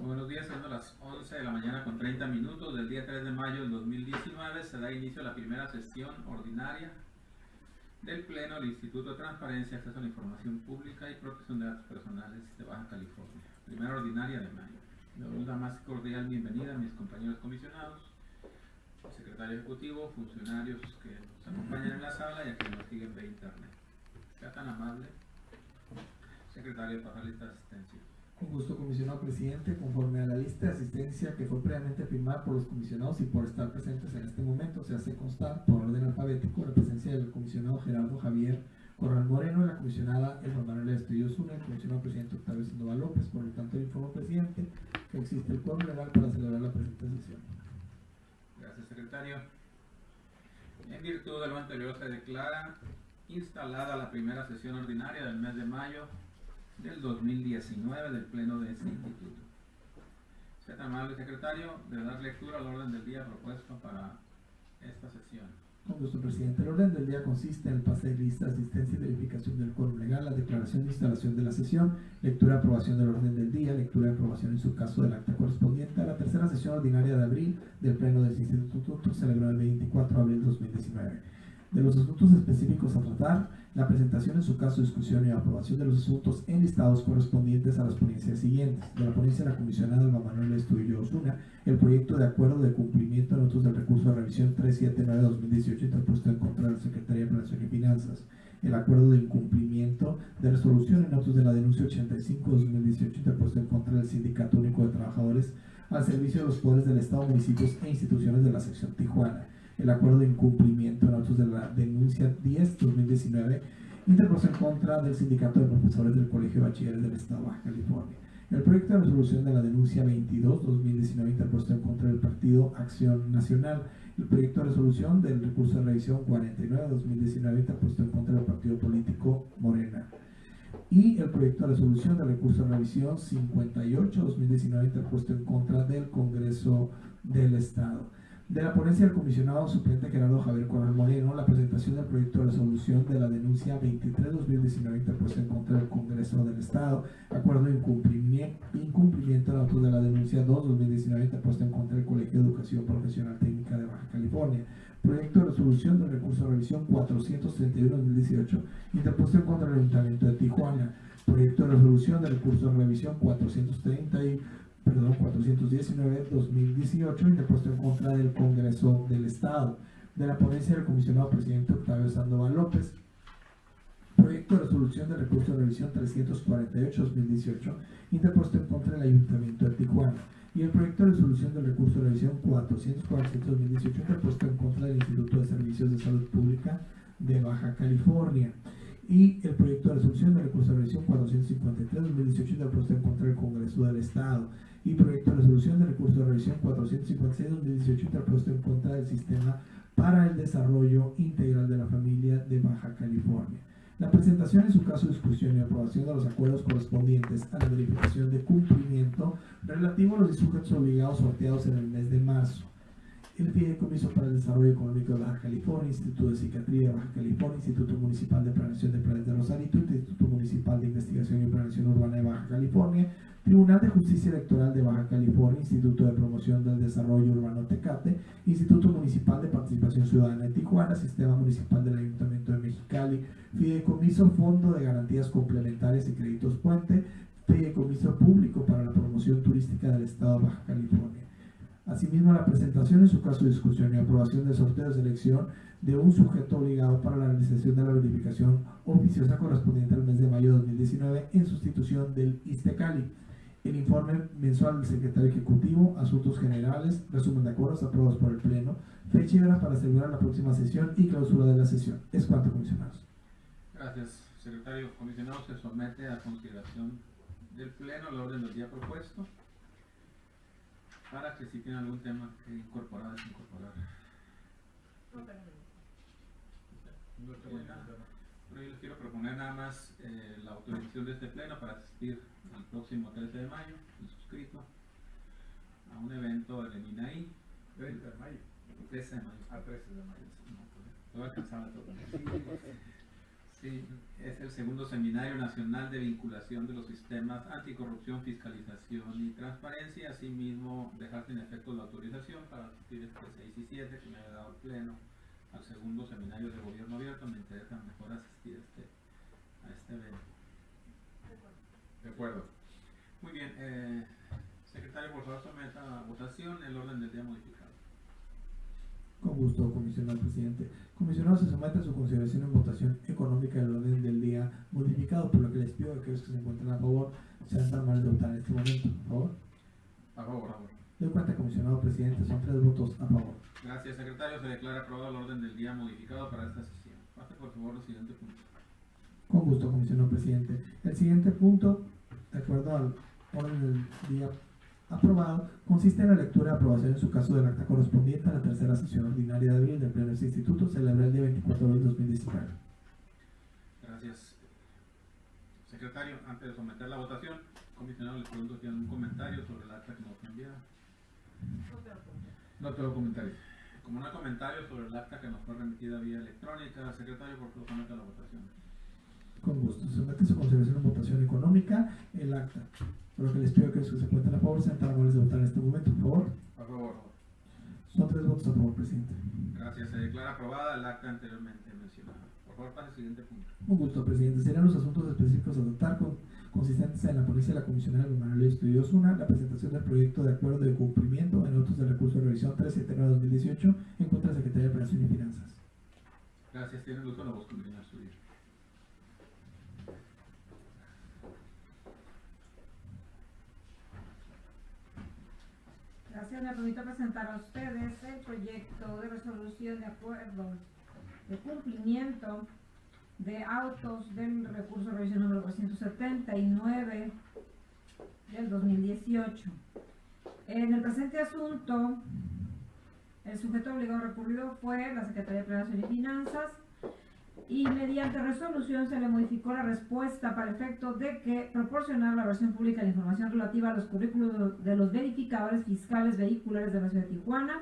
buenos días, siendo las 11 de la mañana con 30 minutos del día 3 de mayo del 2019, se da inicio a la primera sesión ordinaria del Pleno del Instituto de Transparencia, Acceso a la Información Pública y Protección de Datos Personales de Baja California. Primera ordinaria de mayo. Le doy la más cordial bienvenida a mis compañeros comisionados, el secretario ejecutivo, funcionarios que nos acompañan en la sala y a quienes nos siguen de internet. Sea tan amable, secretario, pasar lista de asistencia. Con gusto, comisionado presidente, conforme a la lista de asistencia que fue previamente firmada por los comisionados y por estar presentes en este momento, se hace constar por orden alfabético la presencia del comisionado Gerardo Javier Corral Moreno, la comisionada Elba Manuela Estudios Zuna, el comisionado presidente Octavio Sandoval López. Por lo tanto, le informo, presidente, que existe el quórum legal para celebrar la presente sesión. Gracias, secretario. En virtud de lo anterior, se declara instalada la primera sesión ordinaria del mes de mayo del 2019 del Pleno de este Instituto. Sea tan amable, secretario, de dar lectura al orden del día propuesto para esta sesión. Con gusto, presidente. El orden del día consiste en el pase de lista, asistencia y verificación del quórum legal, la declaración de instalación de la sesión, lectura y aprobación del orden del día, lectura y aprobación en su caso del acta correspondiente a la tercera sesión ordinaria de abril del Pleno de este Instituto, celebrado el 24 de abril de 2019. De los asuntos específicos a tratar, la presentación en su caso, discusión y aprobación de los asuntos enlistados correspondientes a las ponencias siguientes. De la ponencia de la comisionada Elba Manuela Estudio Osuna, el proyecto de acuerdo de cumplimiento de notas del recurso de revisión 379-2018 interpuesto en contra de la Secretaría de Planeación y Finanzas. El acuerdo de incumplimiento de resolución en notas de la denuncia 85-2018 interpuesto en contra del Sindicato Único de Trabajadores al servicio de los poderes del Estado, municipios e instituciones de la sección Tijuana. El acuerdo de incumplimiento en autos de la denuncia 10-2019 interpuesto en contra del Sindicato de Profesores del Colegio de Bachilleres del Estado de Baja California. El proyecto de resolución de la denuncia 22-2019 interpuesto en contra del Partido Acción Nacional. El proyecto de resolución del recurso de revisión 49-2019 interpuesto en contra del Partido Político Morena. Y el proyecto de resolución del recurso de revisión 58-2019 interpuesto en contra del Congreso del Estado. De la ponencia del comisionado suplente Gerardo Javier Corral Moreno, la presentación del proyecto de resolución de la denuncia 23-2019 interpuesta en contra del Congreso del Estado, acuerdo de incumplimiento de autos de la denuncia 2-2019 interpuesta en contra del Colegio de Educación Profesional Técnica de Baja California, proyecto de resolución del recurso de revisión 431-2018 interpuesto en contra del Ayuntamiento de Tijuana, proyecto de resolución del recurso de revisión 419-2018 interpuesto en contra del Congreso del Estado. De la ponencia del comisionado presidente Octavio Sandoval López, proyecto de resolución del recurso de revisión 348-2018 interpuesto en contra del Ayuntamiento de Tijuana, y el proyecto de resolución del recurso de revisión 447-2018 interpuesto en contra del Instituto de Servicios de Salud Pública de Baja California, y el proyecto de resolución del recurso de revisión 453-2018 interpuesto en contra del Congreso del Estado, y proyecto de resolución del recurso de revisión 456-2018 interpuesto en contra del Sistema para el Desarrollo Integral de la Familia de Baja California. La presentación, en su caso, discusión y aprobación de los acuerdos correspondientes a la verificación de cumplimiento relativo a los sujetos obligados sorteados en el mes de marzo. El Fideicomiso para el Desarrollo Económico de Baja California, Instituto de Psiquiatría de Baja California, Instituto Municipal de Planeación de Planes de Rosarito, Instituto Municipal de Investigación y Planeación Urbana de Baja California, Tribunal de Justicia Electoral de Baja California, Instituto de Promoción del Desarrollo Urbano Tecate, Instituto Municipal de Participación Ciudadana de Tijuana, Sistema Municipal del Ayuntamiento de Mexicali, Fideicomiso Fondo de Garantías Complementarias y Créditos Puente, Fideicomiso Público para la Promoción Turística del Estado de Baja California. Asimismo, la presentación, en su caso, discusión y aprobación del sorteo de selección de un sujeto obligado para la realización de la verificación oficiosa correspondiente al mes de mayo de 2019 en sustitución del ISTECALI. El informe mensual del secretario ejecutivo, asuntos generales, resumen de acuerdos aprobados por el Pleno, fecha y hora para celebrar la próxima sesión y clausura de la sesión. Es cuanto, comisionados. Gracias, secretario. Comisionado, se somete a consideración del Pleno el orden del día propuesto, para que si tiene algún tema que incorporar, desincorporar. Pero yo les quiero proponer nada más la autorización de este pleno para asistir el próximo 13 de mayo, inscrito a un evento del INAI. 30 de mayo. 13 de mayo. A 13 de mayo. No, pues, voy a alcanzar a todo. Sí, es el segundo Seminario Nacional de Vinculación de los Sistemas Anticorrupción, Fiscalización y Transparencia. Asimismo, dejar sin efecto la autorización para asistir este 6 y 7 que me había dado el Pleno al segundo Seminario de Gobierno Abierto. Me interesa mejor asistir a este evento. De acuerdo. Muy bien. Secretario, por favor, someta a votación el orden del día modificado. Con gusto, comisionado presidente. Comisionado, se somete a su consideración en votación económica el orden del día modificado, por lo que les pido a aquellos que se encuentren a favor sean tan amables de votar en este momento. Por favor. A favor, a favor. Doy cuenta, comisionado presidente, son 3 votos a favor. Gracias, secretario. Se declara aprobado el orden del día modificado para esta sesión. Pase, por favor, al siguiente punto. Con gusto, comisionado presidente. El siguiente punto, de acuerdo al orden del día aprobado, consiste en la lectura y aprobación en su caso del acta correspondiente a la tercera sesión ordinaria de abril del Pleno de este Instituto, celebrada el día 24 de abril de 2019. Gracias. Secretario, antes de someter la votación, comisionado, les pregunto si tienen un comentario sobre el acta que nos fue enviada. No tengo comentario. Como no hay comentario sobre el acta que nos fue remitida vía electrónica, secretario, por favor, someta la votación. Con gusto. Se somete a su consideración en votación económica el acta. Por lo que les pido que los que se encuentren a favor sean tan amables de votar en este momento, por favor. A favor. Son 3 votos a favor, presidente. Gracias. Se declara aprobada el acta anteriormente mencionada. Por favor, pase al siguiente punto. Un gusto, presidente. Serían los asuntos específicos a tratar consistentes en la ponencia de la comisionada Luis Manuel Estudio Osuna, la presentación del proyecto de acuerdo de cumplimiento en autos de recurso de revisión 379-2018 en contra de la Secretaría de Operación y Finanzas. Gracias. Tiene el uso de la voz, comisionado Estudio. Gracias, me permito presentar a ustedes el proyecto de resolución de acuerdo de cumplimiento de autos del recurso de revisión número 479 del 2018. En el presente asunto, el sujeto obligado recurrido fue la Secretaría de Operación y Finanzas, y mediante resolución se le modificó la respuesta para efecto de que proporcionar la versión pública de la información relativa a los currículos de los verificadores fiscales vehiculares de la ciudad de Tijuana,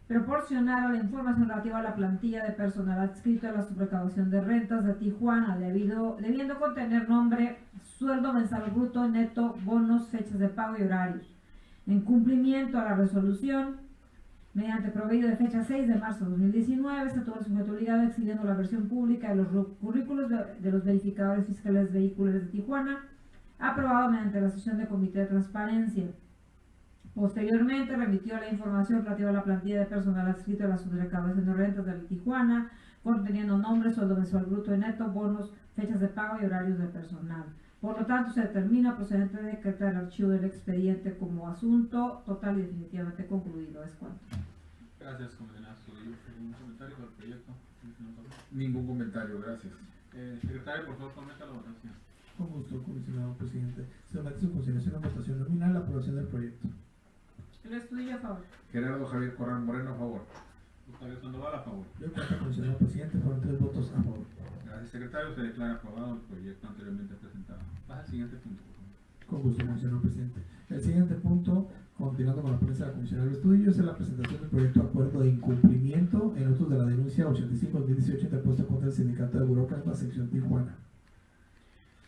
proporcionar la información relativa a la plantilla de personal adscrito a la subrecaudación de rentas de Tijuana, debiendo contener nombre, sueldo mensual bruto, neto, bonos, fechas de pago y horarios. En cumplimiento a la resolución, mediante proveído de fecha 6 de marzo de 2019, se tuvo el sujeto obligado exhibiendo la versión pública de los currículos de los verificadores fiscales vehiculares de Tijuana, aprobado mediante la sesión de comité de transparencia. Posteriormente remitió la información relativa a la plantilla de personal adscrito a la subrecaudación de rentas de Tijuana, conteniendo nombre, sueldo mensual bruto y neto, bonos, fechas de pago y horarios del personal. Por lo tanto, se determina procedente de decretar el archivo del expediente como asunto total y definitivamente concluido. Es cuanto. Gracias, comisionado. ¿Algún comentario sobre el proyecto? Ningún comentario, gracias. Secretario, por favor, someta la votación. Con gusto, comisionado presidente. Se somete a su consideración en votación nominal la aprobación del proyecto. El estudio a favor. Gerardo Javier Corral Moreno, a favor. Octavio Sandoval, a favor. Doy cuenta, comisionado presidente, fueron 3 votos a favor. Gracias, secretario. Se declara aprobado el proyecto anteriormente presentado. Pasa al siguiente punto, por favor. Con gusto, comisionado presidente. El siguiente punto, continuando con la ponencia de la comisionada del estudio, es la presentación del proyecto de acuerdo de incumplimiento en autos de la denuncia 85-2018 interpuesta contra el sindicato de burócratas sección Tijuana.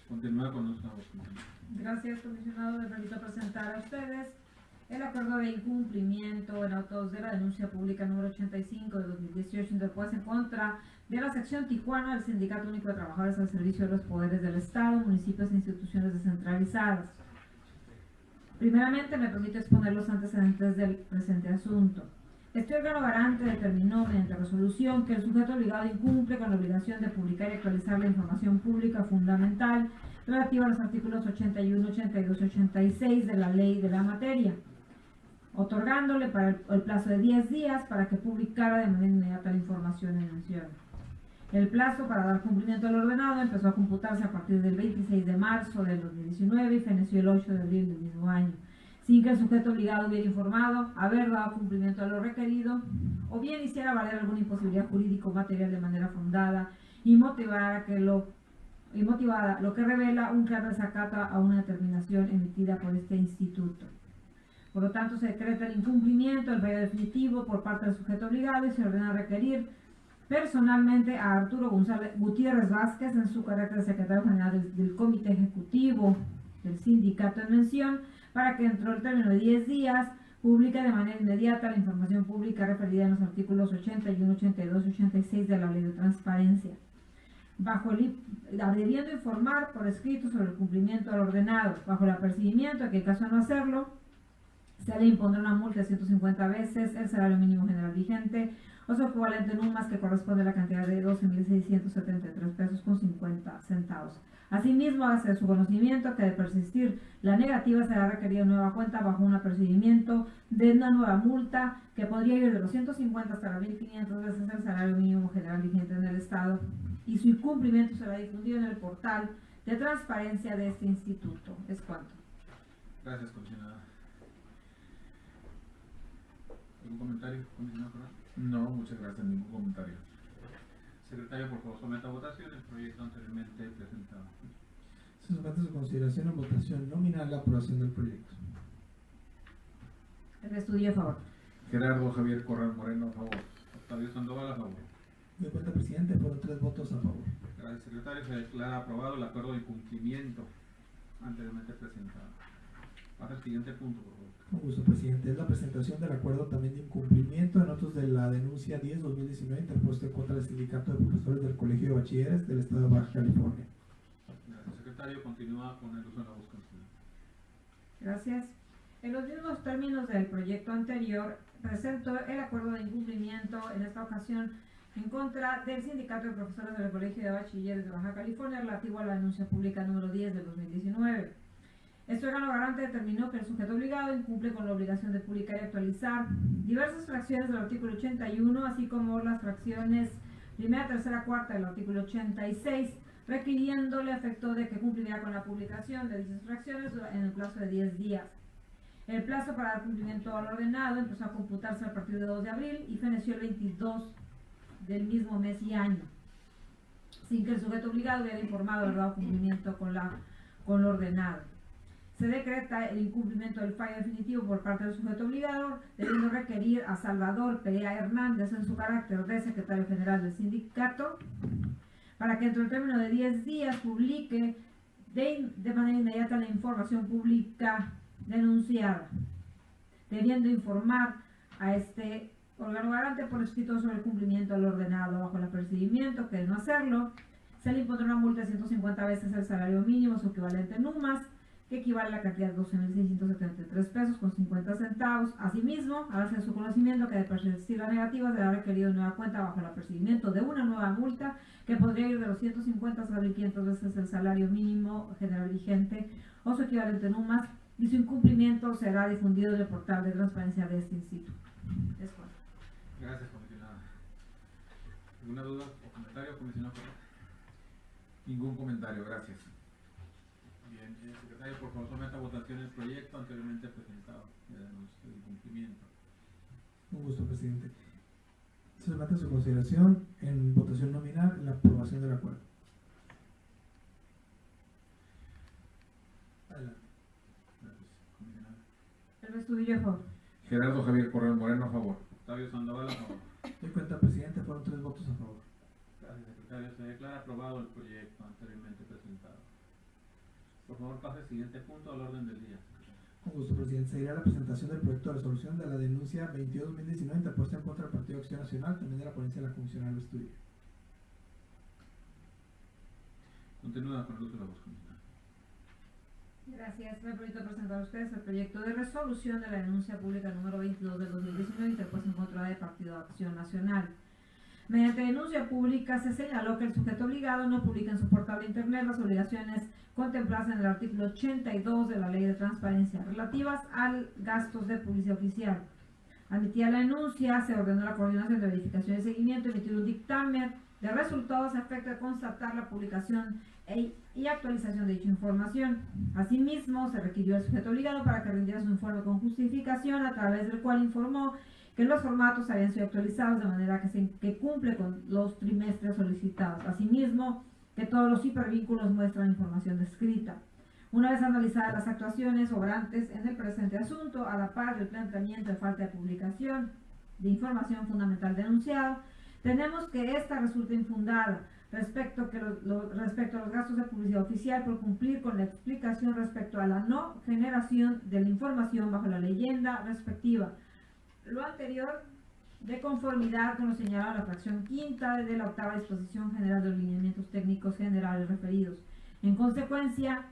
Continúa con nuestra voz, comisionado. Gracias, comisionado. Me permito presentar a ustedes el acuerdo de incumplimiento en autos de la denuncia pública número 85 de 2018 interpuesta en contra de la sección Tijuana del Sindicato Único de Trabajadores al servicio de los poderes del Estado, municipios e instituciones descentralizadas. Primeramente, me permite exponer los antecedentes del presente asunto. Este órgano garante determinó mediante resolución que el sujeto obligado incumple con la obligación de publicar y actualizar la información pública fundamental relativa a los artículos 81, 82 y 86 de la ley de la materia, otorgándole para el plazo de 10 días para que publicara de manera inmediata la información en mención. El plazo para dar cumplimiento al ordenado empezó a computarse a partir del 26 de marzo del 2019 y feneció el 8 de abril del mismo año, sin que el sujeto obligado hubiera informado, haber dado cumplimiento a lo requerido, o bien hiciera valer alguna imposibilidad jurídico material de manera fundada y motivada, lo que revela un claro desacato a una determinación emitida por este instituto. Por lo tanto, se decreta el incumplimiento del fallo definitivo por parte del sujeto obligado y se ordena requerir personalmente a Arturo Gutiérrez Vázquez en su carácter de secretario general del Comité Ejecutivo del sindicato en mención, para que dentro del término de 10 días publique de manera inmediata la información pública referida en los artículos 81, 82 y 86 de la Ley de Transparencia, debiendo informar por escrito sobre el cumplimiento del ordenado, bajo el apercibimiento de que en caso de no hacerlo, se le impondrá una multa de 150 veces el salario mínimo general vigente o su equivalente en UMAS, que corresponde a la cantidad de 12.673 pesos con 50 centavos. Asimismo, hace su conocimiento que de persistir la negativa será requerida nueva cuenta bajo un apercibimiento de una nueva multa que podría ir de los 150 hasta las 1.500 veces el salario mínimo general vigente en el Estado, y su incumplimiento será difundido en el portal de transparencia de este instituto. Es cuanto. Gracias, comisionada. ¿Algún comentario, comisionado Corral? No, muchas gracias, ningún comentario. Secretario, por favor, someta a votación el proyecto anteriormente presentado. Se somete a su consideración en votación nominal la aprobación del proyecto. El estudio a favor. Gerardo Javier Corral Moreno, a favor. Octavio Sandoval, a favor. De cuenta, presidente, fueron 3 votos a favor. Gracias, secretario. Se declara aprobado el acuerdo de cumplimiento anteriormente presentado. Pasa al siguiente punto, por favor. Con gusto, presidente. Es la presentación del acuerdo también de incumplimiento en otros de la denuncia 10-2019 interpuesta en contra del Sindicato de Profesores del Colegio de Bachilleres del Estado de Baja California. Gracias, secretario. Continúa con el uso de la voz, comisionada. Gracias. En los mismos términos del proyecto anterior, presento el acuerdo de incumplimiento en esta ocasión en contra del Sindicato de Profesores del Colegio de Bachilleres de Baja California relativo a la denuncia pública número 10 de 2019. Este órgano garante determinó que el sujeto obligado incumple con la obligación de publicar y actualizar diversas fracciones del artículo 81, así como las fracciones primera, tercera, cuarta del artículo 86, requiriéndole efecto de que cumplirá con la publicación de dichas fracciones en el plazo de 10 días. El plazo para el cumplimiento al ordenado empezó a computarse a partir del 2 de abril y feneció el 22 del mismo mes y año, sin que el sujeto obligado hubiera informado del dado cumplimiento con lo ordenado. Se decreta el incumplimiento del fallo definitivo por parte del sujeto obligado, debiendo requerir a Salvador Perea Hernández en su carácter de secretario general del sindicato, para que dentro del término de 10 días publique de manera inmediata la información pública denunciada, debiendo informar a este órgano garante por escrito sobre el cumplimiento del ordenado, bajo el apercibimiento que de no hacerlo, se le impondrá una multa de 150 veces el salario mínimo, su equivalente en UMAS, que equivale a la cantidad de 12.673 pesos con 50 centavos. Asimismo, al hacer su conocimiento que de persistir la negativa será requerido nueva cuenta bajo el apercibimiento de una nueva multa que podría ir de los 150 hasta 1.500 veces el salario mínimo general vigente o su equivalente en UMAS, y su incumplimiento será difundido en el portal de transparencia de este instituto. Es cuanto. Gracias, comisionada. ¿Alguna duda o comentario, comisionado? Ningún comentario, gracias. Bien, secretario, por favor, someta a votación el proyecto anteriormente presentado de denuncia de incumplimiento. Un gusto, presidente. Se somete a su consideración en votación nominal la aprobación del acuerdo. Adelante. Gracias, comisionada. El estudio a favor. Gerardo Javier Corral Moreno, a favor. Octavio Sandoval, a favor. De cuenta, presidente, fueron 3 votos a favor. Gracias, secretario. Se declara aprobado el proyecto anteriormente presentado. Por favor, pase al siguiente punto al orden del día. Con gusto, presidente. Seguirá la presentación del proyecto de resolución de la denuncia 22-2019 interpuesta en contra del Partido Acción Nacional, también de la ponencia de la Comisionada del Estudio. Continúa con el uso de la voz, comisionada. Gracias. Me permito presentar a ustedes el proyecto de resolución de la denuncia pública número 22 del 2019 interpuesta en contra del Partido Acción Nacional. Mediante denuncia pública se señaló que el sujeto obligado no publica en su portal de internet las obligaciones contempladas en el artículo 82 de la Ley de Transparencia relativas a gastos de publicidad oficial. Admitida la denuncia, se ordenó la coordinación de verificación y seguimiento, emitir un dictamen de resultados a efecto de constatar la publicación y actualización de dicha información. Asimismo, se requirió al sujeto obligado para que rindiera su informe con justificación, a través del cual informó que los formatos habían sido actualizados de manera que cumple con los trimestres solicitados. Asimismo, que todos los hipervínculos muestran información descrita. Una vez analizadas las actuaciones obrantes en el presente asunto, a la par del planteamiento de falta de publicación de información fundamental denunciado, Tenemos que esta resulta infundada respecto a los gastos de publicidad oficial por cumplir con la explicación respecto a la no generación de la información bajo la leyenda respectiva. Lo anterior de conformidad con lo señalado en la fracción quinta de la octava disposición general de los lineamientos técnicos generales referidos. En consecuencia,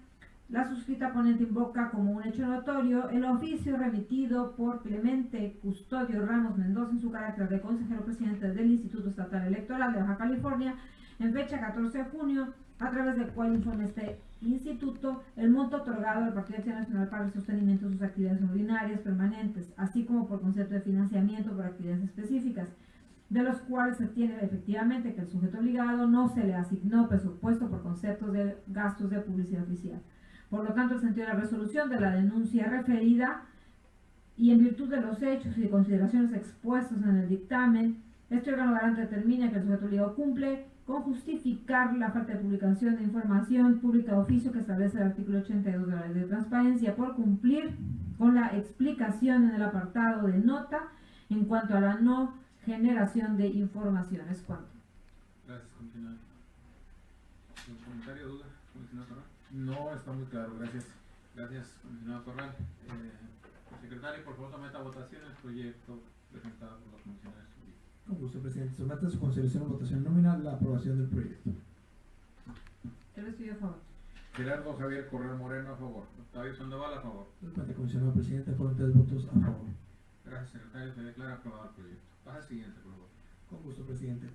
la suscrita ponente invoca como un hecho notorio el oficio remitido por Clemente Custodio Ramos Mendoza en su carácter de consejero presidente del Instituto Estatal Electoral de Baja California en fecha 14 de junio, a través del cual informa este instituto el monto otorgado al Partido Acción Nacional para el sostenimiento de sus actividades ordinarias permanentes, así como por concepto de financiamiento por actividades específicas, de los cuales se tiene efectivamente que el sujeto obligado no se le asignó presupuesto por conceptos de gastos de publicidad oficial. Por lo tanto, el sentido de la resolución de la denuncia referida y en virtud de los hechos y de consideraciones expuestos en el dictamen, este órgano garante determina que el sujeto obligado cumple con justificar la falta de publicación de información pública de oficio que establece el artículo 82 de la Ley de Transparencia por cumplir con la explicación en el apartado de nota en cuanto a la no generación de información. Es cuanto. Gracias, comisionado. ¿Algún comentario, duda, comisionado Corral? No, está muy claro, gracias. Gracias, comisionado Corral. Secretario, por favor, someta a votación el proyecto presentado por los comisionados. Con gusto, presidente. Somete a su consideración o votación nominal la aprobación del proyecto. Yo estoy a favor. Gerardo Javier Correa Moreno, a favor. Octavio Sandoval, a favor. El cuenta comisionado presidente, fueron 3 votos a favor. Gracias, secretario. Se declara aprobado el proyecto. Pasa al siguiente, por favor. Con gusto, presidente.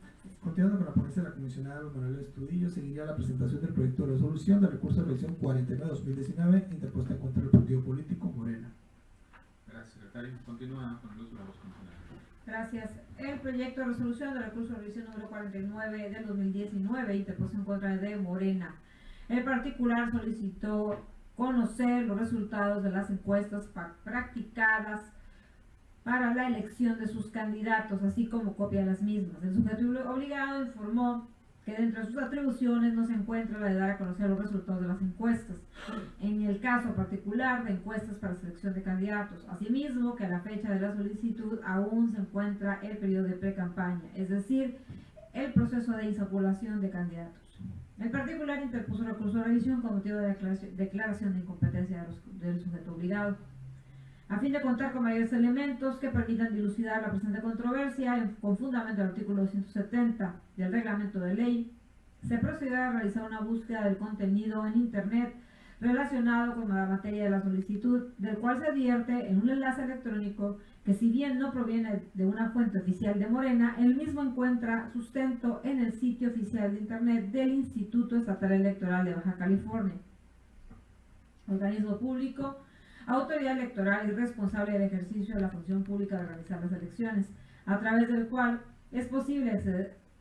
Continuando con la ponencia de la comisionada Luz Manuel Estudillo, seguiría la presentación del proyecto de resolución del recurso de revisión 49-2019 interpuesta contra el partido político Morena. Gracias, secretario. Continúa con el uso de la voz, comisionado. Gracias. El proyecto de resolución del recurso de revisión número 49 del 2019 interpuesto en contra de Morena. El particular solicitó conocer los resultados de las encuestas practicadas para la elección de sus candidatos, así como copia de las mismas. El sujeto obligado informó que dentro de sus atribuciones no se encuentra la de dar a conocer los resultados de las encuestas, en el caso particular de encuestas para selección de candidatos. Asimismo, que a la fecha de la solicitud aún se encuentra el periodo de pre-campaña, es decir, el proceso de insaculación de candidatos. El particular interpuso recurso de revisión con motivo de la declaración de incompetencia del sujeto obligado. A fin de contar con mayores elementos que permitan dilucidar la presente controversia, con fundamento del artículo 270 del reglamento de ley, se procederá a realizar una búsqueda del contenido en Internet relacionado con la materia de la solicitud, del cual se advierte en un enlace electrónico que, si bien no proviene de una fuente oficial de Morena, el mismo encuentra sustento en el sitio oficial de Internet del Instituto Estatal Electoral de Baja California, organismo público, autoridad electoral y responsable del ejercicio de la función pública de organizar las elecciones, a través del cual es posible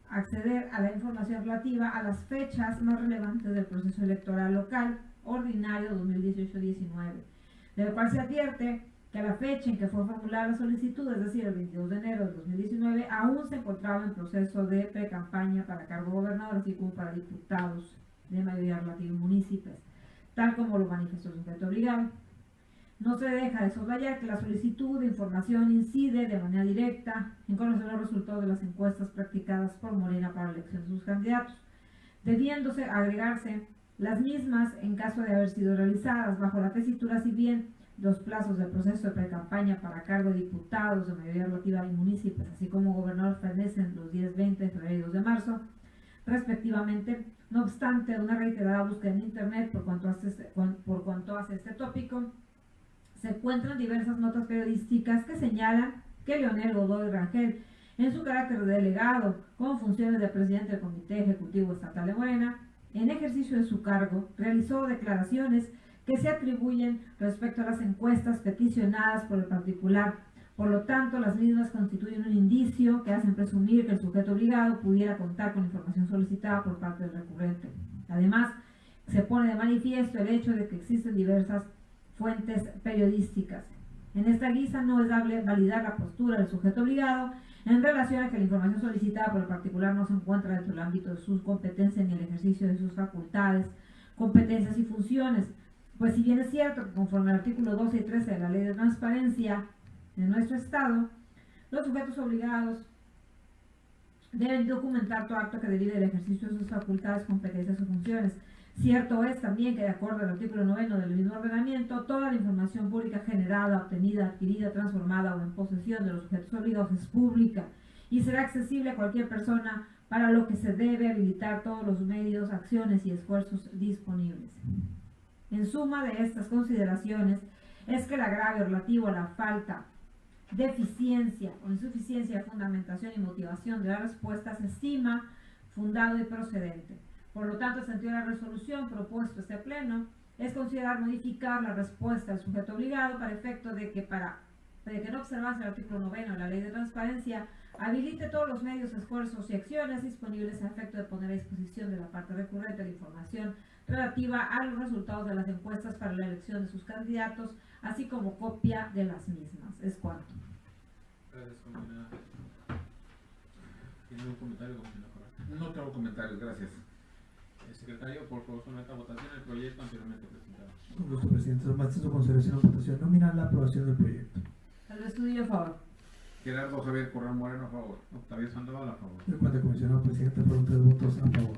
acceder a la información relativa a las fechas más relevantes del proceso electoral local ordinario 2018-19, del cual se advierte que a la fecha en que fue formulada la solicitud, es decir, el 22 de enero de 2019, aún se encontraba en proceso de pre-campaña para cargo gobernador, así como para diputados de mayoría relativa y municipios, tal como lo manifestó el sujeto obligado. No se deja de soslayar que la solicitud de información incide de manera directa en conocer los resultados de las encuestas practicadas por Morena para la elección de sus candidatos, debiéndose agregarse las mismas en caso de haber sido realizadas bajo la tesitura, si bien los plazos del proceso de precampaña para cargo de diputados de mayoría relativa y municipios, así como gobernador, fenecen los días 20 de febrero y 2 de marzo, respectivamente. No obstante, una reiterada búsqueda en Internet por cuanto hace este tópico, se encuentran diversas notas periodísticas que señalan que Leonel Godoy Rangel, en su carácter de delegado con funciones de presidente del Comité Ejecutivo Estatal de Morena, en ejercicio de su cargo, realizó declaraciones que se atribuyen respecto a las encuestas peticionadas por el particular. Por lo tanto, las mismas constituyen un indicio que hacen presumir que el sujeto obligado pudiera contar con información solicitada por parte del recurrente. Además, se pone de manifiesto el hecho de que existen diversas fuentes periodísticas. En esta guisa no es dable validar la postura del sujeto obligado en relación a que la información solicitada por el particular no se encuentra dentro del ámbito de sus competencias ni el ejercicio de sus facultades, competencias y funciones, pues si bien es cierto que conforme al artículo 12 y 13 de la Ley de Transparencia de nuestro Estado, los sujetos obligados deben documentar todo acto que derive del ejercicio de sus facultades, competencias o funciones. Cierto es también que, de acuerdo al artículo 9 del mismo ordenamiento, toda la información pública generada, obtenida, adquirida, transformada o en posesión de los sujetos obligados es pública y será accesible a cualquier persona, para lo que se debe habilitar todos los medios, acciones y esfuerzos disponibles. En suma de estas consideraciones es que el agravio relativo a la falta, deficiencia o insuficiencia de fundamentación y motivación de la respuesta se estima fundado y procedente. Por lo tanto, el sentido de la resolución propuesto este pleno es considerar modificar la respuesta del sujeto obligado para efecto de que no observase el artículo 9 de la Ley de Transparencia, habilite todos los medios, esfuerzos y acciones disponibles a efecto de poner a disposición de la parte recurrente la información relativa a los resultados de las encuestas para la elección de sus candidatos, así como copia de las mismas. Es cuanto. Gracias, comisionada. ¿Tiene algún comentario, comisionada Correa? No tengo comentarios, gracias. Secretario, por favor, someta a votación el proyecto anteriormente presentado. Con gusto, presidente. Somete su consideración a votación nominal la aprobación del proyecto. El estudio a favor. Gerardo Javier Corral Moreno, a favor. Octavio Sandoval, a favor. El cual, comisionado presidente, fueron 3 votos a favor.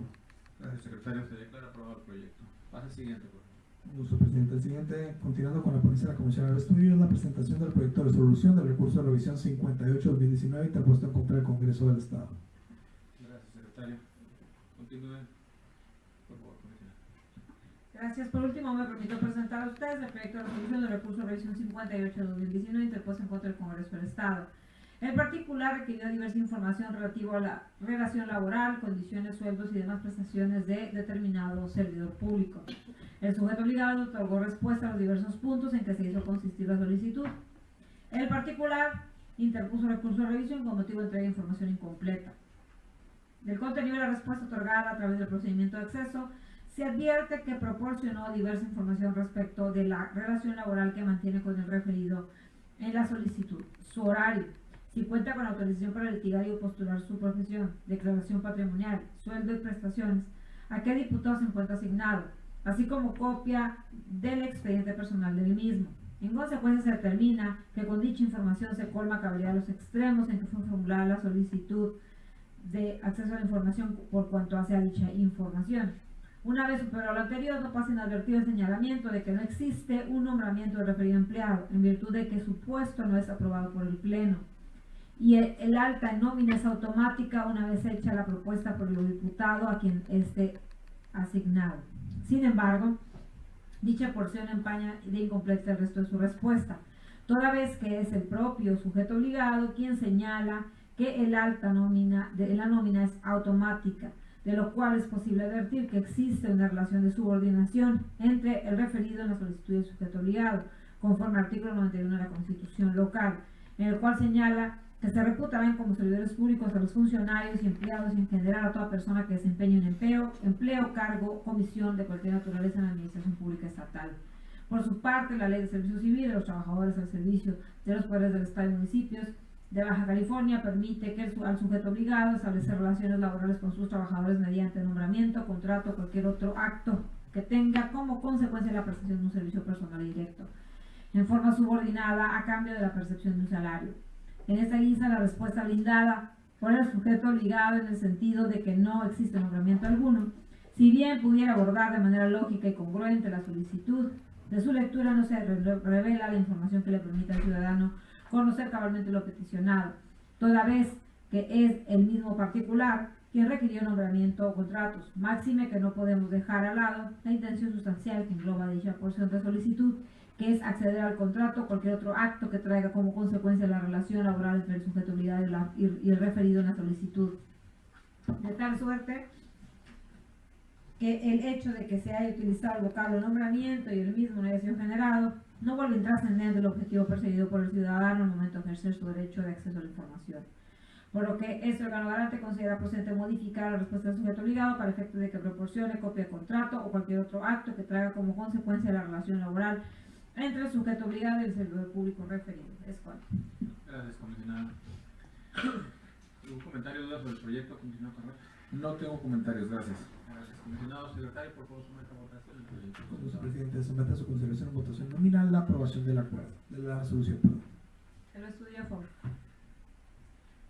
Gracias, secretario. Se declara aprobado el proyecto. Pase al siguiente, por favor. Con gusto, presidente. El siguiente, continuando con la ponencia de la Comisión del Estudio, es la presentación del proyecto de resolución del recurso de revisión 58-2019 interpuesto en contra del Congreso del Estado. Gracias, secretario. Continúe. Por favor, comisionada. Gracias. Por último, me permito presentar a ustedes el proyecto de resolución del recurso de revisión 58-2019 interpuesto en contra del Congreso del Estado. En particular, requirió diversa información relativa a la relación laboral, condiciones, sueldos y demás prestaciones de determinado servidor público. El sujeto obligado otorgó respuesta a los diversos puntos en que se hizo consistir la solicitud. El particular interpuso recurso de revisión con motivo de entrega de información incompleta. Del contenido de la respuesta otorgada a través del procedimiento de acceso, se advierte que proporcionó diversa información respecto de la relación laboral que mantiene con el referido en la solicitud, su horario, si cuenta con autorización para litigar y postular su profesión, declaración patrimonial, sueldo y prestaciones, a qué diputado se encuentra asignado, así como copia del expediente personal del mismo. En consecuencia, se determina que con dicha información se colma cabalidad los extremos en que fue formulada la solicitud de acceso a la información por cuanto hace a dicha información. Una vez superado lo anterior, no pasa inadvertido el señalamiento de que no existe un nombramiento del referido empleado, en virtud de que su puesto no es aprobado por el Pleno. Y el alta en nómina es automática una vez hecha la propuesta por el diputado a quien esté asignado. Sin embargo, dicha porción empaña de incompleta el resto de su respuesta, toda vez que es el propio sujeto obligado quien señala que el alta de la nómina es automática, de lo cual es posible advertir que existe una relación de subordinación entre el referido en la solicitud del sujeto obligado, conforme al artículo 91 de la Constitución local, en el cual señala que se reputarán como servidores públicos a los funcionarios y empleados y en general a toda persona que desempeñe un empleo, cargo, comisión de cualquier naturaleza en la administración pública estatal. Por su parte, la Ley de Servicio Civil de los trabajadores al servicio de los poderes del Estado y municipios de Baja California permite que al sujeto obligado establecer relaciones laborales con sus trabajadores mediante nombramiento, contrato o cualquier otro acto que tenga como consecuencia la prestación de un servicio personal y directo, en forma subordinada a cambio de la percepción de un salario. En esta guisa, la respuesta brindada por el sujeto obligado en el sentido de que no existe nombramiento alguno, si bien pudiera abordar de manera lógica y congruente la solicitud, de su lectura no se revela la información que le permita al ciudadano conocer cabalmente lo peticionado, toda vez que es el mismo particular quien requirió nombramiento o contratos, máxime que no podemos dejar al lado la intención sustancial que engloba dicha porción de solicitud, que es acceder al contrato o cualquier otro acto que traiga como consecuencia la relación laboral entre el sujeto obligado y el referido en la solicitud. De tal suerte que el hecho de que se haya utilizado el vocablo nombramiento y el mismo no haya sido generado, no vuelve intrascendente el objetivo perseguido por el ciudadano al momento de ejercer su derecho de acceso a la información. Por lo que este órgano garante considera procedente modificar la respuesta del sujeto obligado para efecto de que proporcione copia de contrato o cualquier otro acto que traiga como consecuencia la relación laboral entre el sujeto obligado y el servidor público referido. Es cuanto. Gracias, comisionado. ¿Algún comentario o duda sobre el proyecto, comisionado Carrera? No tengo comentarios, gracias. Gracias, comisionado. Secretario, por favor, someta a votación el proyecto. Con gusto, presidente. Somete a su consideración en votación nominal la aprobación del acuerdo, de la resolución. Perdón. El estudio a favor.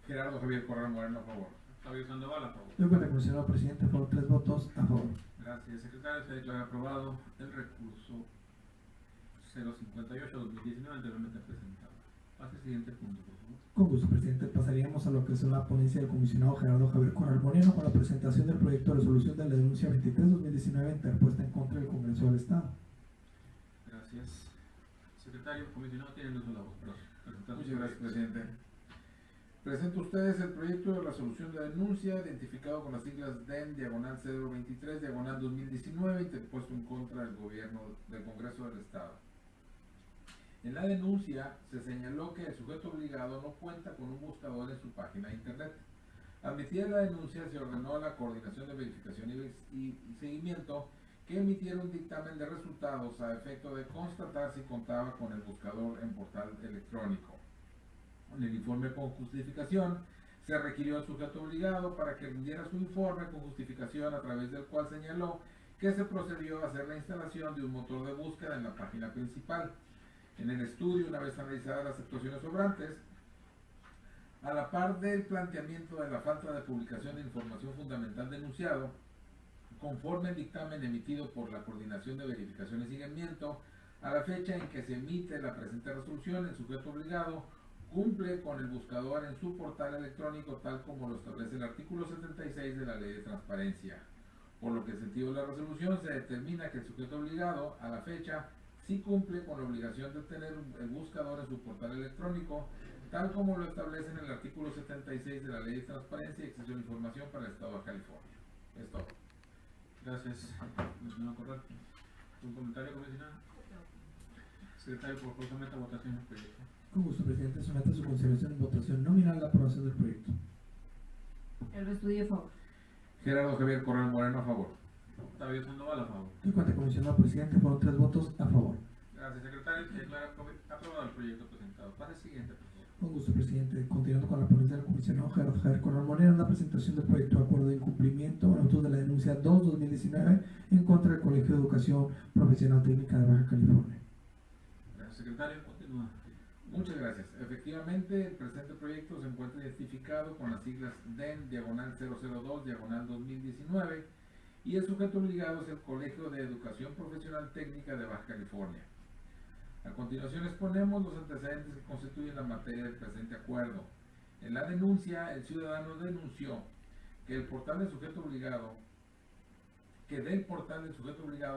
Gerardo Javier Corral Moreno, a favor. Fabio Sandoval, a favor. Doy cuenta, comisionado presidente, por 3 votos a favor. Gracias, secretario. Se declara aprobado el recurso 058-2019 anteriormente presentado. Pase al siguiente punto, por favor. Con gusto, presidente. Pasaríamos a lo que es la ponencia del comisionado Gerardo Javier Corral Moreno con la presentación del proyecto de resolución de la denuncia 23-2019 interpuesta en contra del Congreso del Estado. Gracias. Secretario, comisionado, tiene el uso de la voz para presentar su Muchas gracias, proyecto. presidente. Presento a ustedes el proyecto de resolución de denuncia identificado con las siglas DEN, diagonal 023, diagonal 2019, interpuesto en contra del gobierno del Congreso del Estado. En la denuncia se señaló que el sujeto obligado no cuenta con un buscador en su página de internet. Admitida la denuncia, se ordenó a la Coordinación de Verificación y Seguimiento que emitiera un dictamen de resultados a efecto de constatar si contaba con el buscador en portal electrónico. En el informe con justificación, se requirió al sujeto obligado para que rindiera su informe con justificación, a través del cual señaló que se procedió a hacer la instalación de un motor de búsqueda en la página principal. En el estudio, una vez analizadas las actuaciones sobrantes, a la par del planteamiento de la falta de publicación de información fundamental denunciado, conforme el dictamen emitido por la Coordinación de Verificación y Seguimiento, a la fecha en que se emite la presente resolución, el sujeto obligado cumple con el buscador en su portal electrónico tal como lo establece el artículo 76 de la Ley de Transparencia. Por lo que en sentido de la resolución se determina que el sujeto obligado a la fecha sí cumple con la obligación de tener el buscador en su portal electrónico tal como lo establece en el artículo 76 de la Ley de Transparencia y Acceso a la Información para el Estado de California. Es todo. Gracias, comisionado Corral. ¿Un comentario, comisionado? Secretario, por favor, someta a votación el proyecto. Con gusto, presidente. Somete a su consideración en votación nominal la aprobación del proyecto. El estudio a favor. Gerardo Javier Corral Moreno, a favor. Fabio Sandoval, a favor. Doy cuenta, comisionado presidente, por 3 votos a favor. Gracias, secretario. Se declara aprobado el proyecto presentado. Pase al siguiente, por favor. Con gusto, presidente. Continuando con la ponencia del comisionado Gerardo Javier Corral Moreno en la presentación del proyecto de acuerdo de incumplimiento en autos de la denuncia 2-2019 en contra del Colegio de Educación Profesional Técnica de Baja California. Gracias, secretario. Continúa. Muchas gracias. Efectivamente, el presente proyecto se encuentra identificado con las siglas DEN, diagonal 002, diagonal 2019, y el sujeto obligado es el Colegio de Educación Profesional Técnica de Baja California. A continuación exponemos los antecedentes que constituyen la materia del presente acuerdo. En la denuncia, el ciudadano denunció que del portal del sujeto obligado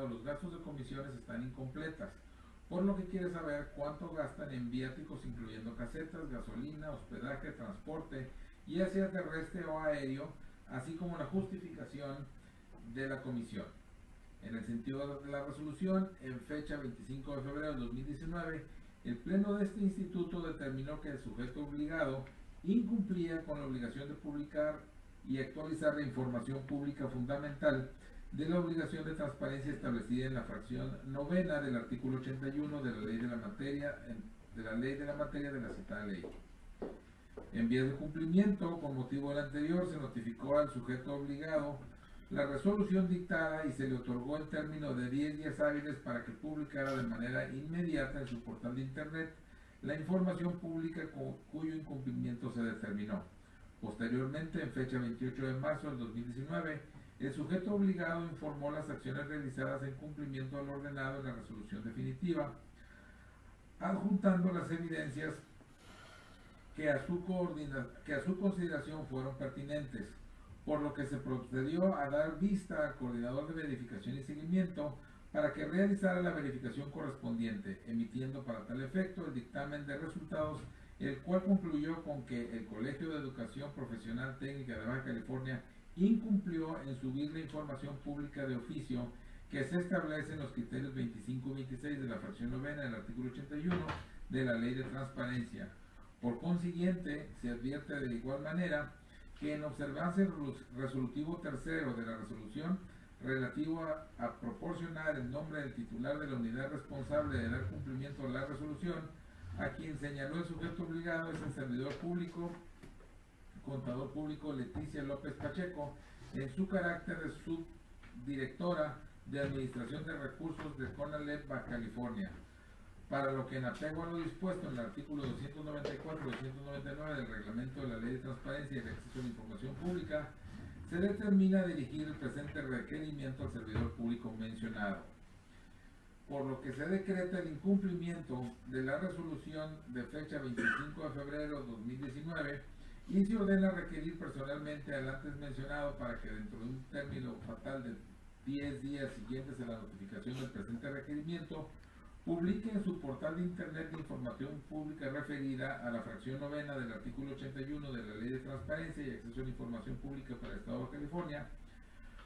los gastos de comisiones están incompletas, por lo que quiere saber cuánto gastan en viáticos incluyendo casetas, gasolina, hospedaje, transporte, ya sea terrestre o aéreo, así como la justificación de la comisión. En el sentido de la resolución, en fecha 25 de febrero de 2019, el Pleno de este instituto determinó que el sujeto obligado incumplía con la obligación de publicar y actualizar la información pública fundamental de la obligación de transparencia establecida en la fracción novena del artículo 81 de la ley de la materia de la citada ley. En vías de cumplimiento, con motivo del anterior, se notificó al sujeto obligado la resolución dictada y se le otorgó el término de 10 días hábiles para que publicara de manera inmediata en su portal de internet la información pública cuyo incumplimiento se determinó. Posteriormente, en fecha 28 de marzo del 2019, el sujeto obligado informó las acciones realizadas en cumplimiento al ordenado en la resolución definitiva, adjuntando las evidencias que a su consideración fueron pertinentes, por lo que se procedió a dar vista al coordinador de verificación y seguimiento para que realizara la verificación correspondiente, emitiendo para tal efecto el dictamen de resultados, el cual concluyó con que el Colegio de Educación Profesional Técnica de Baja California incumplió en subir la información pública de oficio que se establece en los criterios 25 y 26 de la fracción novena del artículo 81 de la Ley de Transparencia. Por consiguiente, se advierte de igual manera que en observancia el resolutivo tercero de la resolución relativo a proporcionar el nombre del titular de la unidad responsable de dar cumplimiento a la resolución, a quien señaló el sujeto obligado es el servidor público, contador público Leticia López Pacheco, en su carácter de subdirectora de Administración de Recursos de CONALEP Baja California. para lo que en apego a lo dispuesto en el artículo 294 y 299 del reglamento de la Ley de Transparencia y de Acceso a la Información Pública, se determina dirigir el presente requerimiento al servidor público mencionado, por lo que se decreta el incumplimiento de la resolución de fecha 25 de febrero de 2019 y se ordena requerir personalmente al antes mencionado para que dentro de un término fatal de 10 días siguientes a la notificación del presente requerimiento, publique en su portal de internet de información pública referida a la fracción novena del artículo 81 de la Ley de Transparencia y Acceso a la Información Pública para el Estado de California,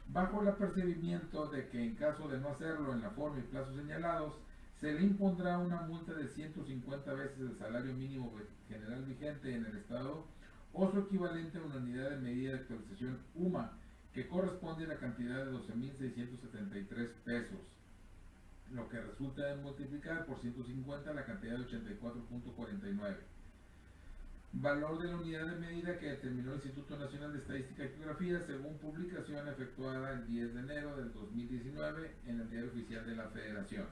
bajo el apercibimiento de que en caso de no hacerlo en la forma y plazo señalados, se le impondrá una multa de 150 veces el salario mínimo general vigente en el Estado o su equivalente a una unidad de medida de actualización UMA, que corresponde a la cantidad de 12.673 pesos, lo que resulta de multiplicar por 150 la cantidad de 84.49. Valor de la unidad de medida que determinó el Instituto Nacional de Estadística y Geografía según publicación efectuada el 10 de enero del 2019 en el Diario Oficial de la Federación.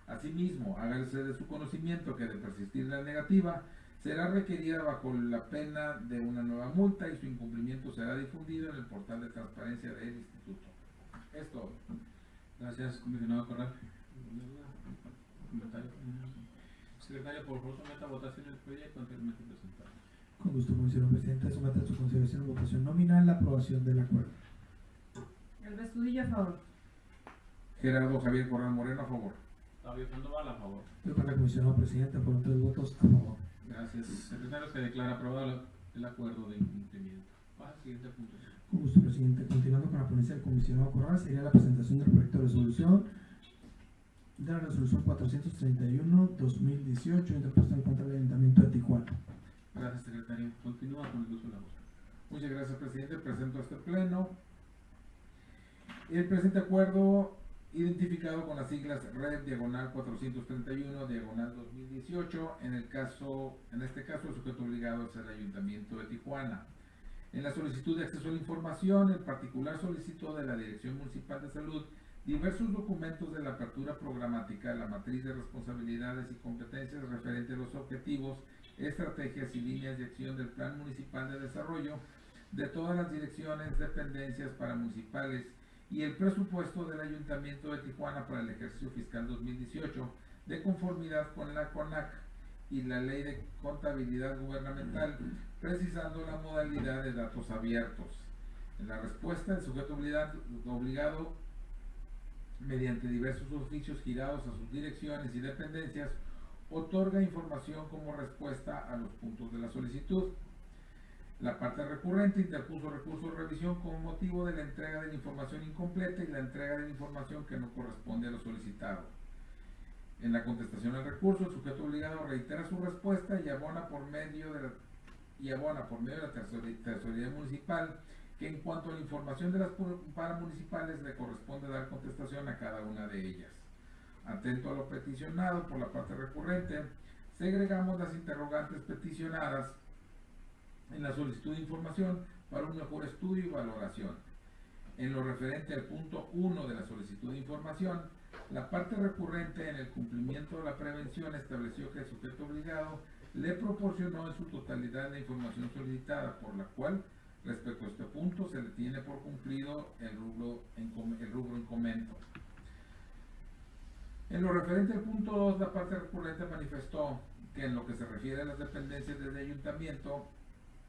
Asimismo, hágase de su conocimiento que de persistir la negativa, será requerida bajo la pena de una nueva multa y su incumplimiento será difundido en el portal de transparencia del Instituto. Es todo. Gracias, comisionado Corral. ¿Comentario? Secretario, por favor, someta a votación el proyecto anteriormente presentado. Con gusto, comisionado presidente. Somete a su consideración en votación nominal la aprobación del acuerdo. El Estudillo a favor. Gerardo Javier Corral Moreno, a favor. Fabio Sandoval, a favor. Yo para el comisionado presidente, por 3 votos a favor. Gracias. Secretario, se declara aprobado el acuerdo de incumplimiento. Pasa al siguiente punto. Con gusto, presidente. Continuando con la ponencia del comisionado Corral, sería la presentación del proyecto de resolución de la resolución 431-2018 interpuesta en contra del Ayuntamiento de Tijuana. Gracias, secretario. Continúa con el uso de la voz. Muchas gracias, presidente. Presento a este pleno el presente acuerdo identificado con las siglas RED diagonal 431 diagonal 2018. En este caso, el sujeto obligado es el Ayuntamiento de Tijuana. En la solicitud de acceso a la información, el particular solicitó de la Dirección Municipal de Salud diversos documentos de la apertura programática, la matriz de responsabilidades y competencias referente a los objetivos, estrategias y líneas de acción del Plan Municipal de Desarrollo de todas las direcciones, dependencias paramunicipales y el presupuesto del Ayuntamiento de Tijuana para el ejercicio fiscal 2018 de conformidad con la CONAC y la Ley de Contabilidad Gubernamental, precisando la modalidad de datos abiertos. En la respuesta, el sujeto obligado mediante diversos oficios girados a sus direcciones y dependencias, otorga información como respuesta a los puntos de la solicitud. La parte recurrente interpuso recurso de revisión como motivo de la entrega de la información incompleta y la entrega de la información que no corresponde a lo solicitado. En la contestación al recurso, el sujeto obligado reitera su respuesta y abona por medio de la Tesorería Municipal que en cuanto a la información de las paramunicipales le corresponde dar contestación a cada una de ellas. Atento a lo peticionado por la parte recurrente, segregamos las interrogantes peticionadas en la solicitud de información para un mejor estudio y valoración. En lo referente al punto 1 de la solicitud de información, la parte recurrente en el cumplimiento de la prevención estableció que el sujeto obligado le proporcionó en su totalidad la información solicitada, por la cual respecto a este punto se le tiene por cumplido el rubro en comento. En lo referente al punto 2, la parte recurrente manifestó que en lo que se refiere a las dependencias del ayuntamiento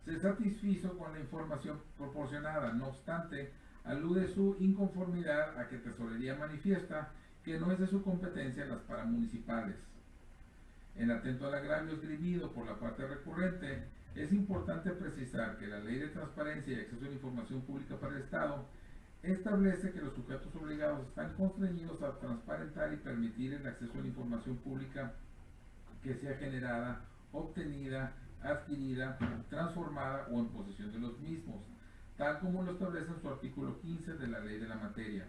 se satisfizo con la información proporcionada. No obstante, alude su inconformidad a que Tesorería manifiesta que no es de su competencia las paramunicipales. En atento al agravio esgrimido por la parte recurrente, es importante precisar que la Ley de Transparencia y Acceso a la Información Pública para el Estado establece que los sujetos obligados están constreñidos a transparentar y permitir el acceso a la información pública que sea generada, obtenida, adquirida, transformada o en posesión de los mismos, tal como lo establece en su artículo 15 de la Ley de la Materia.